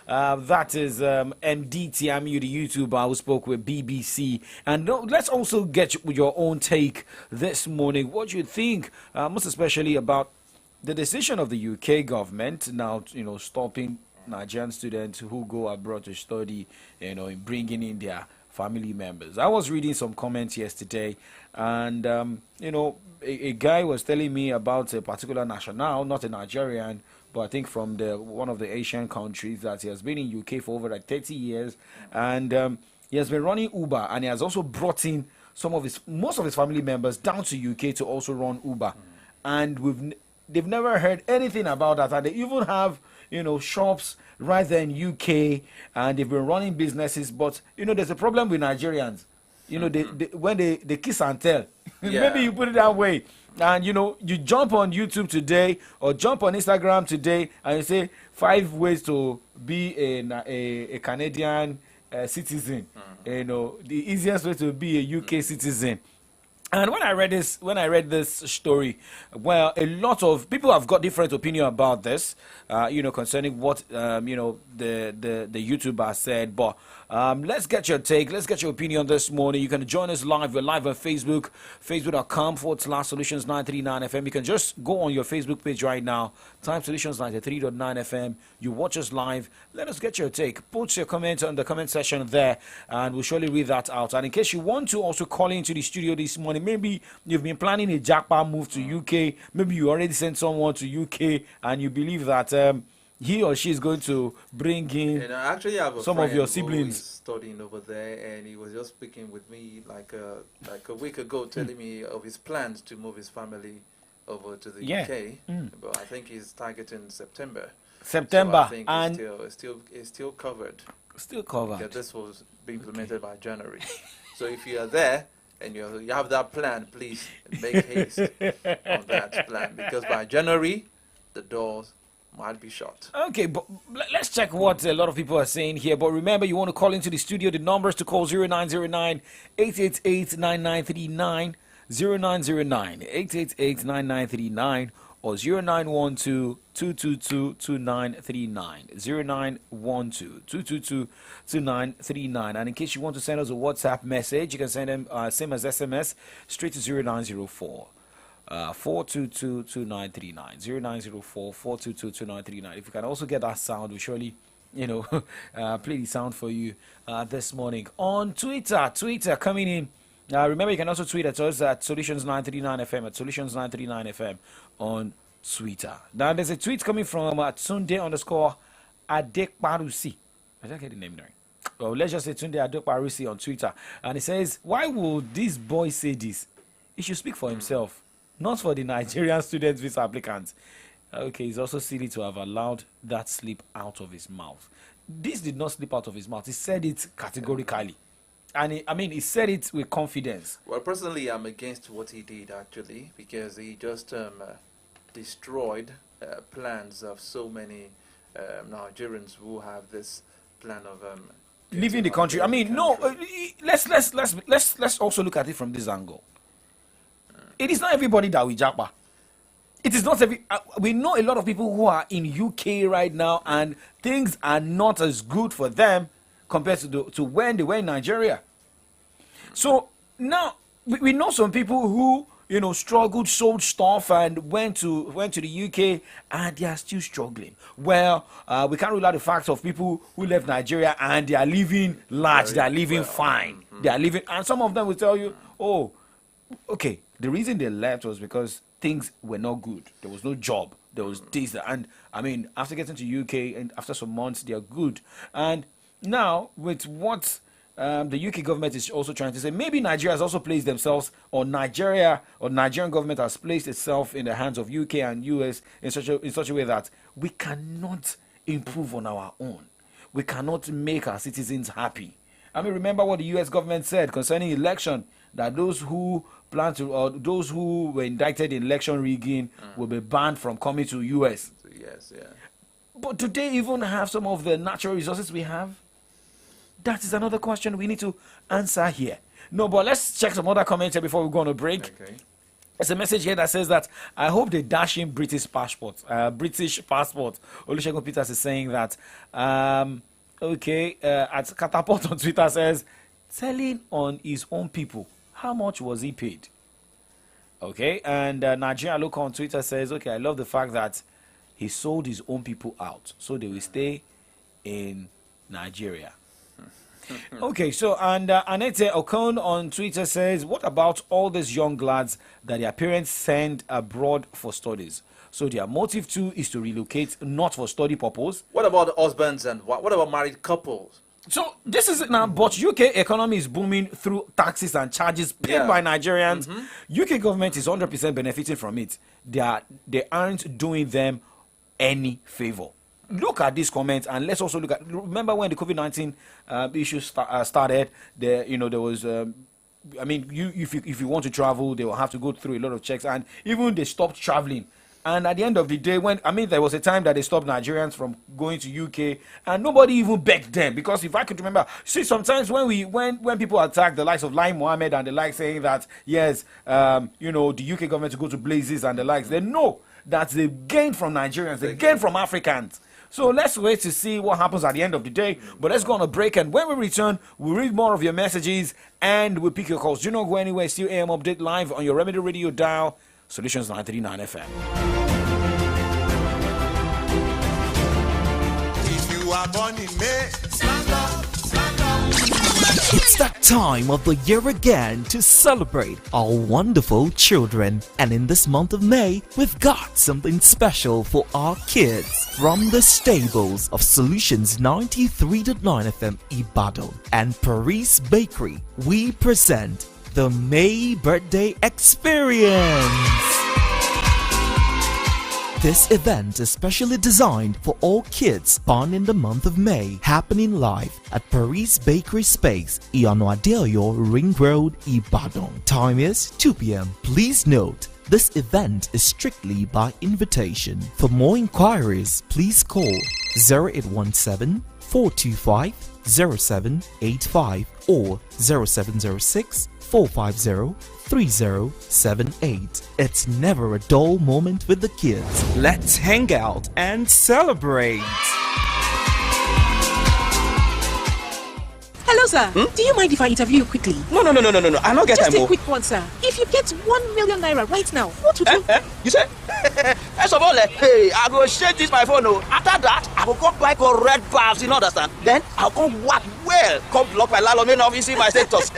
That is MD Tiamiyu, the YouTuber who spoke with BBC. And let's also get your own take this morning. What you think, most especially about the decision of the UK government now, stopping Nigerian students who go abroad to study, in bringing in their family members. I was reading some comments yesterday, and a guy was telling me about a particular national, not a Nigerian, but I think from one of the Asian countries, that he has been in UK for over 30 years, and he has been running Uber, and he has also brought in most of his family members down to UK to also run Uber, and they've never heard anything about that, and they even have shops right there in UK, and they've been running businesses. But there's a problem with Nigerians. When they kiss and tell, maybe you put it that way, and you jump on YouTube today or jump on Instagram today, and you say 5 ways to be a Canadian citizen. The easiest way to be a UK citizen. And when I read this story, well, a lot of people have got different opinion about this, concerning what the YouTuber said. But let's get your take, let's get your opinion this morning. You can join us live. We're live on Facebook, facebook.com/Solutions939FM. You can just go on your Facebook page right now, type Solutions 93.9 FM. You watch us live. Let us get your take. Put your comment on the comment section there, and we'll surely read that out. And in case you want to also call into the studio this morning, maybe you've been planning a jackpot move to UK. Maybe you already sent someone to UK, and you believe that he or she is going to bring in actually I have some of your siblings who is studying over there, and he was just speaking with me like a week ago, telling me of his plans to move his family over to the UK. But I think he's targeting September. So I think and it's still covered. Still covered. Yeah, this was be implemented by January. So if you are there and you have that plan, please make haste on that plan, because by January the doors might be shut. Okay, but let's check what a lot of people are saying here. But remember, you want to call into the studio. The numbers to call 0909-888-9939, 0909-888-9939, or 0912-222-2939, 0912-222-2939. And in case you want to send us a WhatsApp message, you can send them same as SMS, straight to 0904. 422-2939, 0904-422-2939. If you can also get that sound, we'll surely, play the sound for you this morning. On Twitter coming in. Remember, you can also tweet at us at Solutions939FM, at Solutions939FM on Twitter. Now, there's a tweet coming from Tunde_Adekparusi. I don't get the name right. Well, let's just say Tunde Adekparusi on Twitter. And it says, why would this boy say this? He should speak for himself, not for the Nigerian student visa applicants. Okay, it's also silly to have allowed that slip out of his mouth. This did not slip out of his mouth. He said it categorically. And he said it with confidence. Well, personally, I'm against what he did, actually, because he just destroyed plans of so many Nigerians who have this plan of leaving the country. Let's also look at it from this angle. It is not everybody that we japa. It is not we know a lot of people who are in UK right now, and things are not as good for them compared to when they were in Nigeria. So now we know some people who struggled, sold stuff, and went to the UK, and they are still struggling. Well, we can't rule out the fact of people who left Nigeria and they are living large, they are living fine, they are living, and some of them will tell you, oh, okay, the reason they left was because things were not good. There was no job. There was this, and after getting to UK and after some months, they are good. And now with what the UK government is also trying to say, maybe Nigeria has also placed themselves, or Nigerian government has placed itself in the hands of UK and US in such a way that we cannot improve on our own. We cannot make our citizens happy. Remember what the US government said concerning election, that those who plan to, or those who were indicted in election rigging will be banned from coming to US. Yes, yeah. But do they even have some of the natural resources we have? That is another question we need to answer here. No, but let's check some other comments here before we go on a break. Okay. There's a message here that says that I hope they dash in British passport. Olusegun Peters is saying that. At Catapult on Twitter says, telling on his own people. How much was he paid? Okay, and Nigeria Local on Twitter says, okay, I love the fact that he sold his own people out, so they will stay in Nigeria. Okay, so, and Annette Okon on Twitter says, what about all these young lads that their parents send abroad for studies? So their motive too is to relocate, not for study purpose. What about husbands and what about married couples? So this is it now, but UK economy is booming through taxes and charges paid by Nigerians. UK government is 100% benefiting from it. They aren't doing them any favor. Look at this comment, and let's also look at. Remember when the COVID-19 issue started? There was. If you want to travel, they will have to go through a lot of checks, and even they stopped traveling And at the end of the day, there was a time that they stopped Nigerians from going to UK, and nobody even begged them. Because if I could remember, see, sometimes when people attack the likes of Lai Mohammed and the like, saying that yes, the UK government to go to blazes and the likes, they know that they gained from Nigerians, they gained from Africans. So let's wait to see what happens at the end of the day. But let's go on a break, and when we return, we'll read more of your messages and we'll pick your calls. Do not go anywhere. Still AM Update live on your Remedy Radio dial, Solutions 939 FM. If you are born in May, stand up, stand up. It's that time of the year again to celebrate our wonderful children. And in this month of May, we've got something special for our kids. From the stables of Solutions 93.9 FM Ibadan and Paris Bakery, we present the May Birthday Experience. This event is specially designed for all kids born in the month of May, happening live at Paris Bakery Space, Iyano Adeoyo, Ring Road, Ibadan. Time is 2 p.m. Please note, this event is strictly by invitation. For more inquiries, please call 0817 425 0785 or 0706 450 3078. It's never a dull moment with the kids. Let's hang out and celebrate. Hello, sir. Do you mind if I interview you quickly? No. I don't get time. Just a quick one, sir. If you get 1 million naira right now, what would you? You said? First of all, I go share this my phone. After that, I will come buy red bars, you understand? Then I'll come work well. Come block my landlord office, see my status.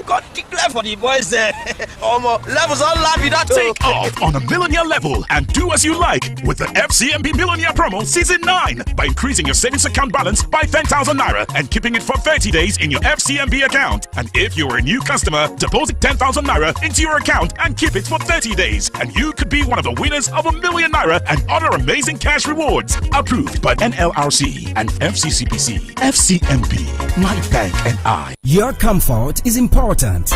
God declare for the boys there. Levels all land with that. Take off on a millionaire level and do as you like with the FCMB Millionaire Promo Season 9 by increasing your savings account balance by 10,000 naira and keeping it for 30 days in your FCMB account. And if you're a new customer, deposit 10,000 naira into your account and keep it for 30 days. And you could be one of the winners of ₦1 million and other amazing cash rewards. Approved by NLRC and FCCPC. FCMB, My Bank and I. Your comfort is important.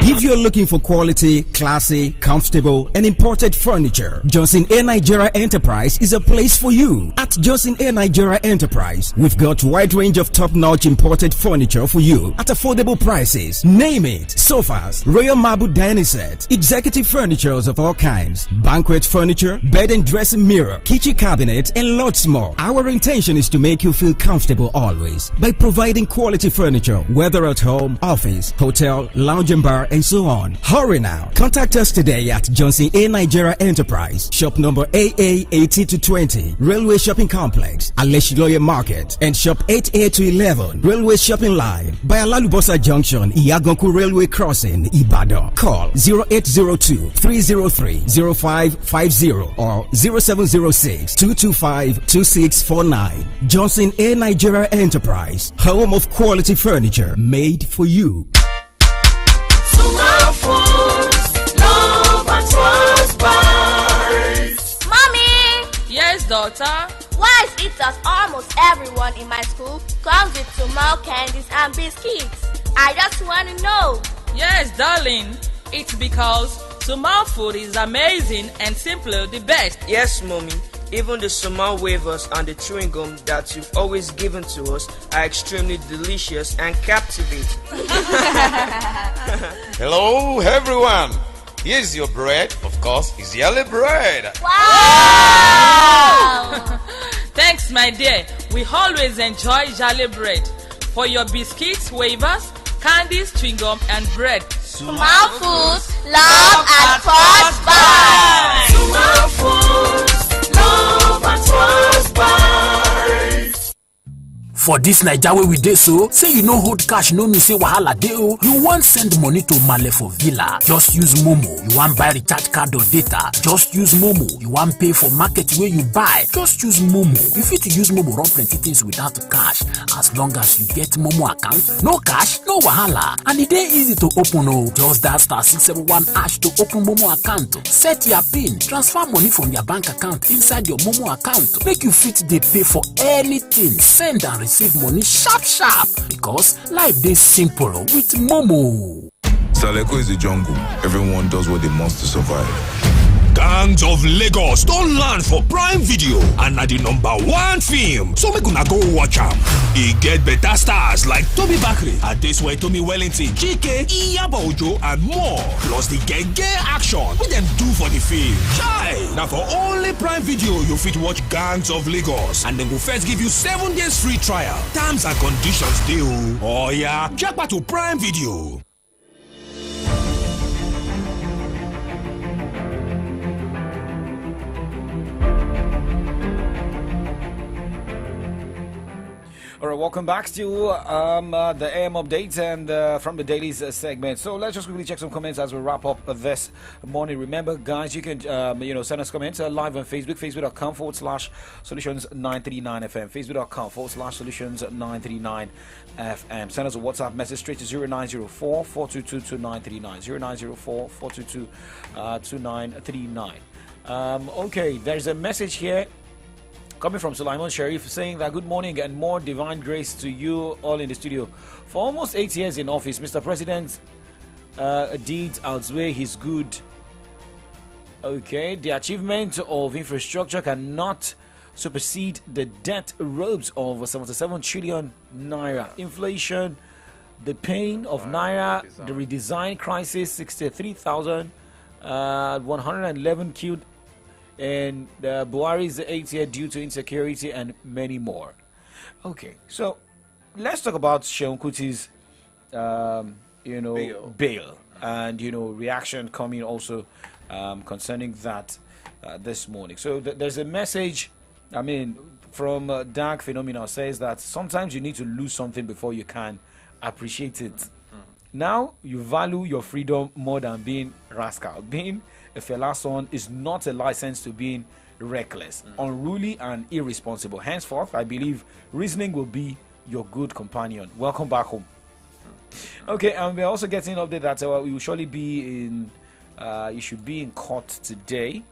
If you're looking for quality, classy, comfortable, and imported furniture, Johnson A. Nigeria Enterprise is a place for you. At Johnson A. Nigeria Enterprise, we've got a wide range of top-notch imported furniture for you at affordable prices. Name it: sofas, royal marble dining set, executive furnitures of all kinds, banquet furniture, bed and dressing mirror, kitchen cabinet, and lots more. Our intention is to make you feel comfortable always by providing quality furniture, whether at home, office, hotel, lounge and bar, and so on. Hurry now. Contact us today at Johnson A. Nigeria Enterprise, shop number AA 80-20, Railway Shopping Complex, Aleshiloye Market, and shop 8A-11, Railway Shopping Line, by Alalubosa Junction, Iyaganku Railway Crossing, Ibadan. Call 0802-303-0550 or 0706-225-2649. Johnson A. Nigeria Enterprise, home of quality furniture made for you. Mommy! Yes, daughter? Why is it that almost everyone in my school comes with Sumal candies and biscuits? I just want to know. Yes, darling. It's because Sumal food is amazing and simply the best. Yes, mommy. Even the Sumal wafers and the chewing gum that you've always given to us are extremely delicious and captivating. Hello, everyone. Here's your bread. Of course, it's yellow bread. Wow! Thanks, my dear. We always enjoy Jolly bread. For your biscuits, wafers, candies, chewing gum, and bread. Sumal Foods, love at first bite. Sumal Foods, love at first bite. For this Naija wey we dey so, say you no hold cash no mean say wahala dey o. You wan send money to Male for Villa, just use Momo. You wan buy recharge card or data, just use Momo. You wan pay for market wey you buy, just use Momo. You fit use Momo run plenty things without cash, as long as you get Momo account. No cash, no wahala, and e dey easy to open o. Just dial *671# to open Momo account. Set your PIN, transfer money from your bank account inside your Momo account. Make you fit dey pay for anything, send and receive money sharp because life dey simple with Momo. Saleko is the jungle. Everyone does what they must to survive. Gang Gangs of Lagos don land for Prime Video and na the #1 film. So make una go watch am. E get better stars like Toby Bakri, Adesuwa Tomi Wellington, Chike, Iyabo Ojo and more. Plus the gege action wey dem do for the film. Chai! Na for only Prime Video you fit watch Gangs of Lagos and dem go first give you 7 days free trial. Terms and conditions dey o. Oh yeah, check out to Prime Video. All right, welcome back to the AM update and from the dailies segment. So let's just quickly check some comments as we wrap up this morning. Remember, guys, you can send us comments live on Facebook, facebook.com/solutions939fm, facebook.com/solutions939fm. Send us a WhatsApp message straight to 0904-422-2939, 0904-422-2939. Okay, there's a message here coming from Sulaiman Sharif saying that good morning and more divine grace to you all in the studio. For almost 8 years in office, Mr. President deeds outweigh his good. Okay, the achievement of infrastructure cannot supersede the debt robes of 77 trillion naira. Inflation, the pain of naira, the redesign crisis, 63,111 killed, and Buhari's 8th year due to insecurity and many more. Okay, so let's talk about Seun Kuti's, bail and reaction coming also concerning that this morning. So there's a message, from Dark Phenomena says that sometimes you need to lose something before you can appreciate it. Now you value your freedom more than being rascal. Being a Fela son is not a license to being reckless, unruly, and irresponsible. Henceforth, I believe reasoning will be your good companion. Welcome back home. Okay, and we're also getting an update that we will surely be in. You should be in court today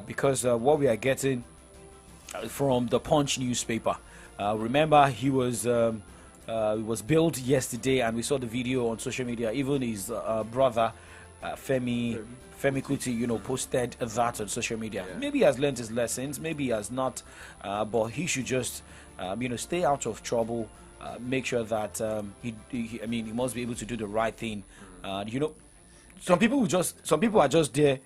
because what we are getting from the Punch newspaper. Remember, he was bailed yesterday, and we saw the video on social media. Even his brother, Femi Kuti, posted that on social media. Yeah. Maybe he has learned his lessons, maybe he has not, but he should just, stay out of trouble. Make sure that he must be able to do the right thing. Some people are just there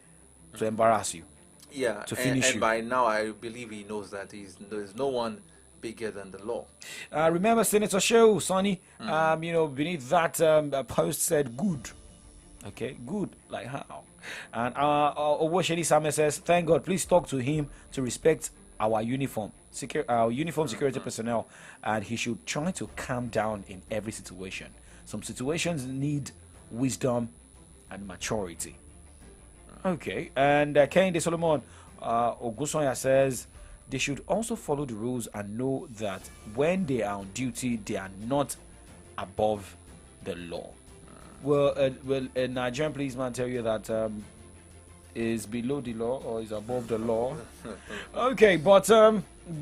to embarrass you. Yeah, to finish and by now I believe he knows that there's no one bigger than the law. Remember Senator Shehu Sonny, beneath that post said good. Okay, good. Like how? And Owosheni Samuel says, thank God, please talk to him to respect our uniform security personnel, and he should try to calm down in every situation. Some situations need wisdom and maturity. Okay, and Kehinde Solomon Ogusoya says they should also follow the rules and know that when they are on duty, they are not above the law. Will a Nigerian policeman tell you that is below the law or is above the law? Okay, but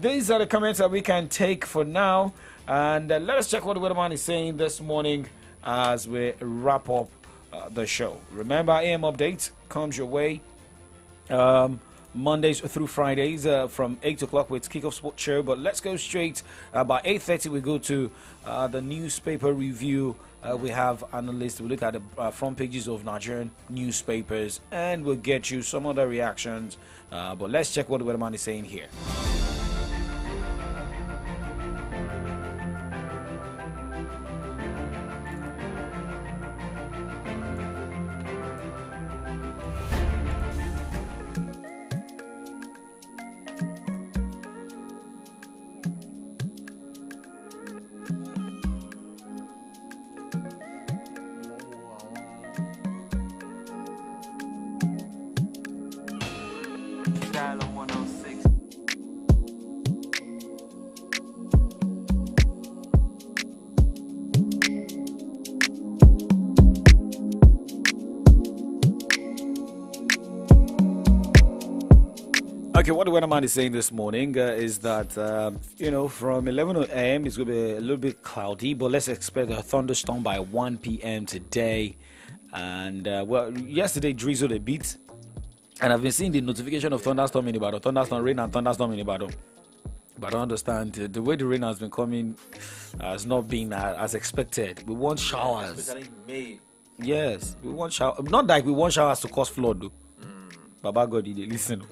these are the comments that we can take for now, and let us check what the weatherman is saying this morning as we wrap up the show. Remember, AM Update comes your way Mondays through Fridays from 8 o'clock with Kickoff Sports Show. But let's go straight. By 8:30, we go to the newspaper review. We have analysts. We look at the front pages of Nigerian newspapers, and we'll get you some other reactions. But let's check what the weatherman is saying here. Okay, what the weatherman is saying this morning is that, from 11 a.m. it's going to be a little bit cloudy, but let's expect a thunderstorm by 1 p.m. today. And, yesterday drizzled a bit. And I've been seeing the notification of thunderstorm in Ibadan, thunderstorm rain and thunderstorm in Ibadan. But I don't understand the way the rain has been coming has not been as expected. We want showers. Especially May. Yes, we want showers. Not like we want showers to cause flood, though. Baba God, you listen.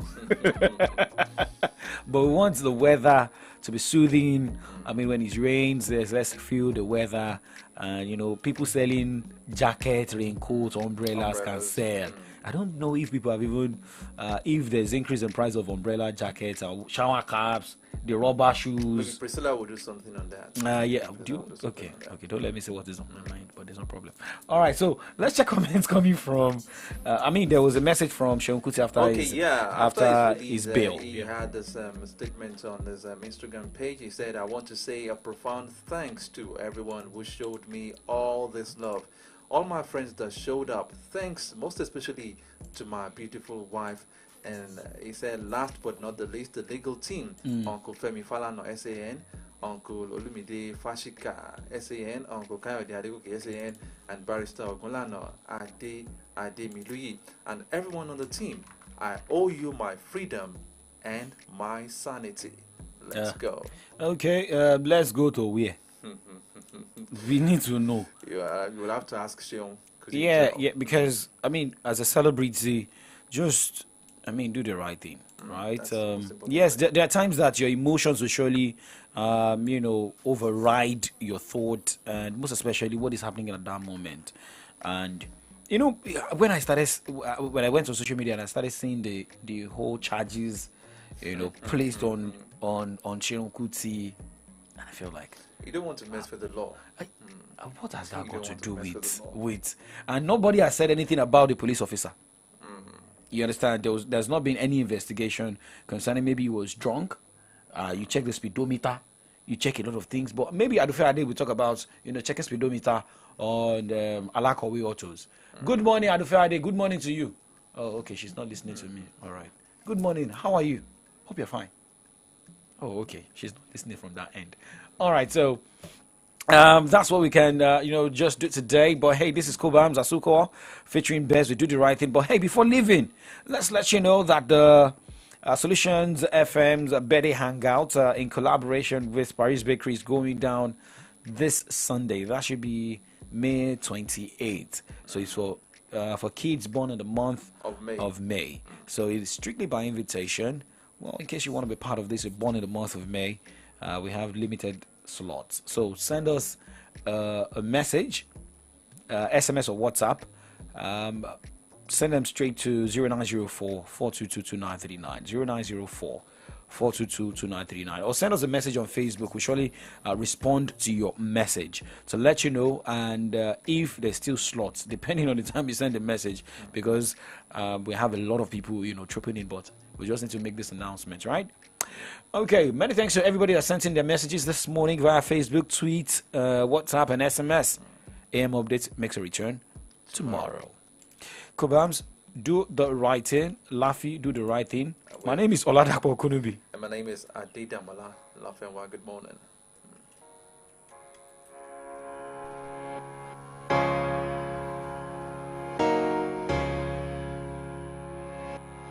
But we want the weather to be soothing. I mean, when it rains, let's feel the weather. And, you know, people selling jackets, raincoats, umbrellas can sell. I don't know if people have even, if there's increase in price of umbrella jackets or shower caps, the rubber shoes. Maybe Priscilla will do something on that. Yeah. Okay. Don't let me say what is on my mind, but there's no problem. All right, so let's check comments coming from. There was a message from Seun Kuti after his bail. He had this statement on his Instagram page. He said, "I want to say a profound thanks to everyone who showed me all this love. All my friends that showed up, thanks most especially to my beautiful wife." And he said, last but not the least, the legal team, Uncle Femi Falano, SAN, Uncle Olumide Fashika, SAN, Uncle Kayode Adegoke, SAN, and Barrister Ogunlano Ade Miluyi, and everyone on the team. I owe you my freedom and my sanity. Let's go. Okay, let's go to where? We need to know. You will have to ask Seun. Yeah, because, I mean, as a celebrity, just... do the right thing, right? Yes, there are times that your emotions will surely, override your thought, and most especially what is happening at that moment. And when I went on social media and I started seeing the whole charges, placed on Seun Kuti, and I feel like you don't want to mess with the law. What has that got to do with? And nobody has said anything about the police officer. You understand? There's not been any investigation concerning maybe he was drunk. You check the speedometer. You check a lot of things. But maybe at the fair day we talk about, checking speedometer on Alakowe Autos. Good morning, Adufade. Good morning to you. Oh, okay. She's not listening to me. All right. Good morning. How are you? Hope you're fine. Oh, okay. She's not listening from that end. All right. So that's what we can, just do today. But hey, this is Kobams Asuko featuring Bez. We do the right thing. But hey, before leaving, let's let you know that the Solutions FM's birthday hangout in collaboration with Paris Bakery is going down this Sunday. That should be May 28th. So it's for kids born in the month of May. So it's strictly by invitation. Well, in case you want to be part of this, you're born in the month of May. We have limited slots. So send us a message, SMS or WhatsApp. Send them straight to 0904 422 2939. 0904 422 2939. Or send us a message on Facebook. We surely respond to your message to let you know. And if there's still slots, depending on the time you send the message, because we have a lot of people, tripping in, but we just need to make this announcement, right? Okay, many thanks to everybody that sent in their messages this morning via Facebook, tweet, WhatsApp, and SMS. AM Update makes a return tomorrow. Kobams, do the right thing. Lafi, do the right thing. My name is Oladapo Kunubi. And my name is Adidamala Lafenwa. Good morning.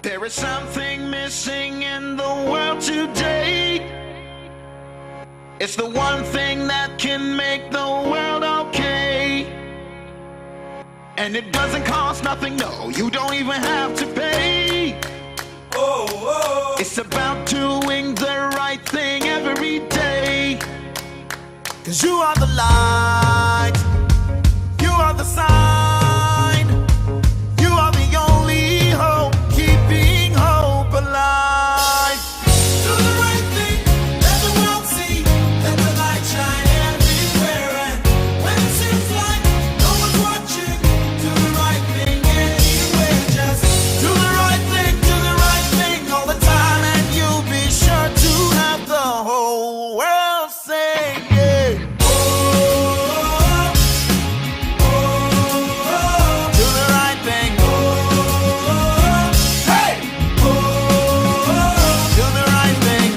There is something missing in the world today. It's the one thing that can make the world okay. And it doesn't cost nothing, no, you don't even have to pay. Oh. It's about doing the right thing every day. 'Cause you are the light, you are the sign, you are the only hope, keeping hope alive. Do the right thing, let the world see, let the light shine everywhere. And when it seems like no one's watching, do the right thing anyway. Just do the right thing all the time, and you'll be sure to have the whole world saying, yeah. Do the right thing. Hey! Do the right thing.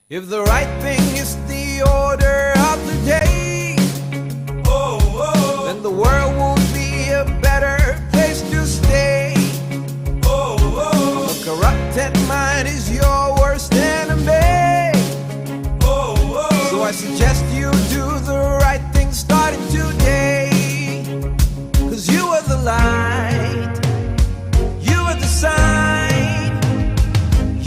If the right thing is the order of the day, then the world will be a better place to stay. that mind is your worst enemy. So I suggest you do the right thing starting today. 'Cause you are the light, you are the sign,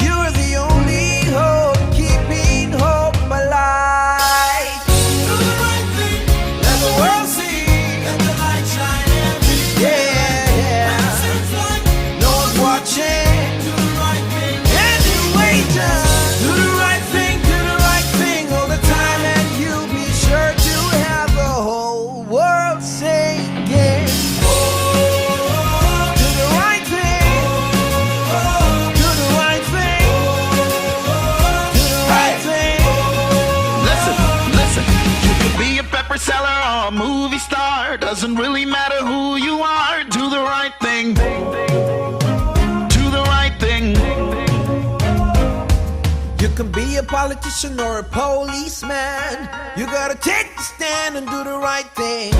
you are the only hope, keeping hope alive. Do the right thing, let the world see, let the light shine every day. Yeah, when it seems like no one's watching, do the right thing anyway. Just do the right thing, do the right thing all the time, and you'll be sure to have the whole world singing. Do the right thing, do the right thing, do the right thing. Listen, you could be a pepper seller or a movie star. Doesn't really matter who you are. Do the right thing. Do the right thing. You can be a politician or a policeman. You gotta take the stand and do the right thing.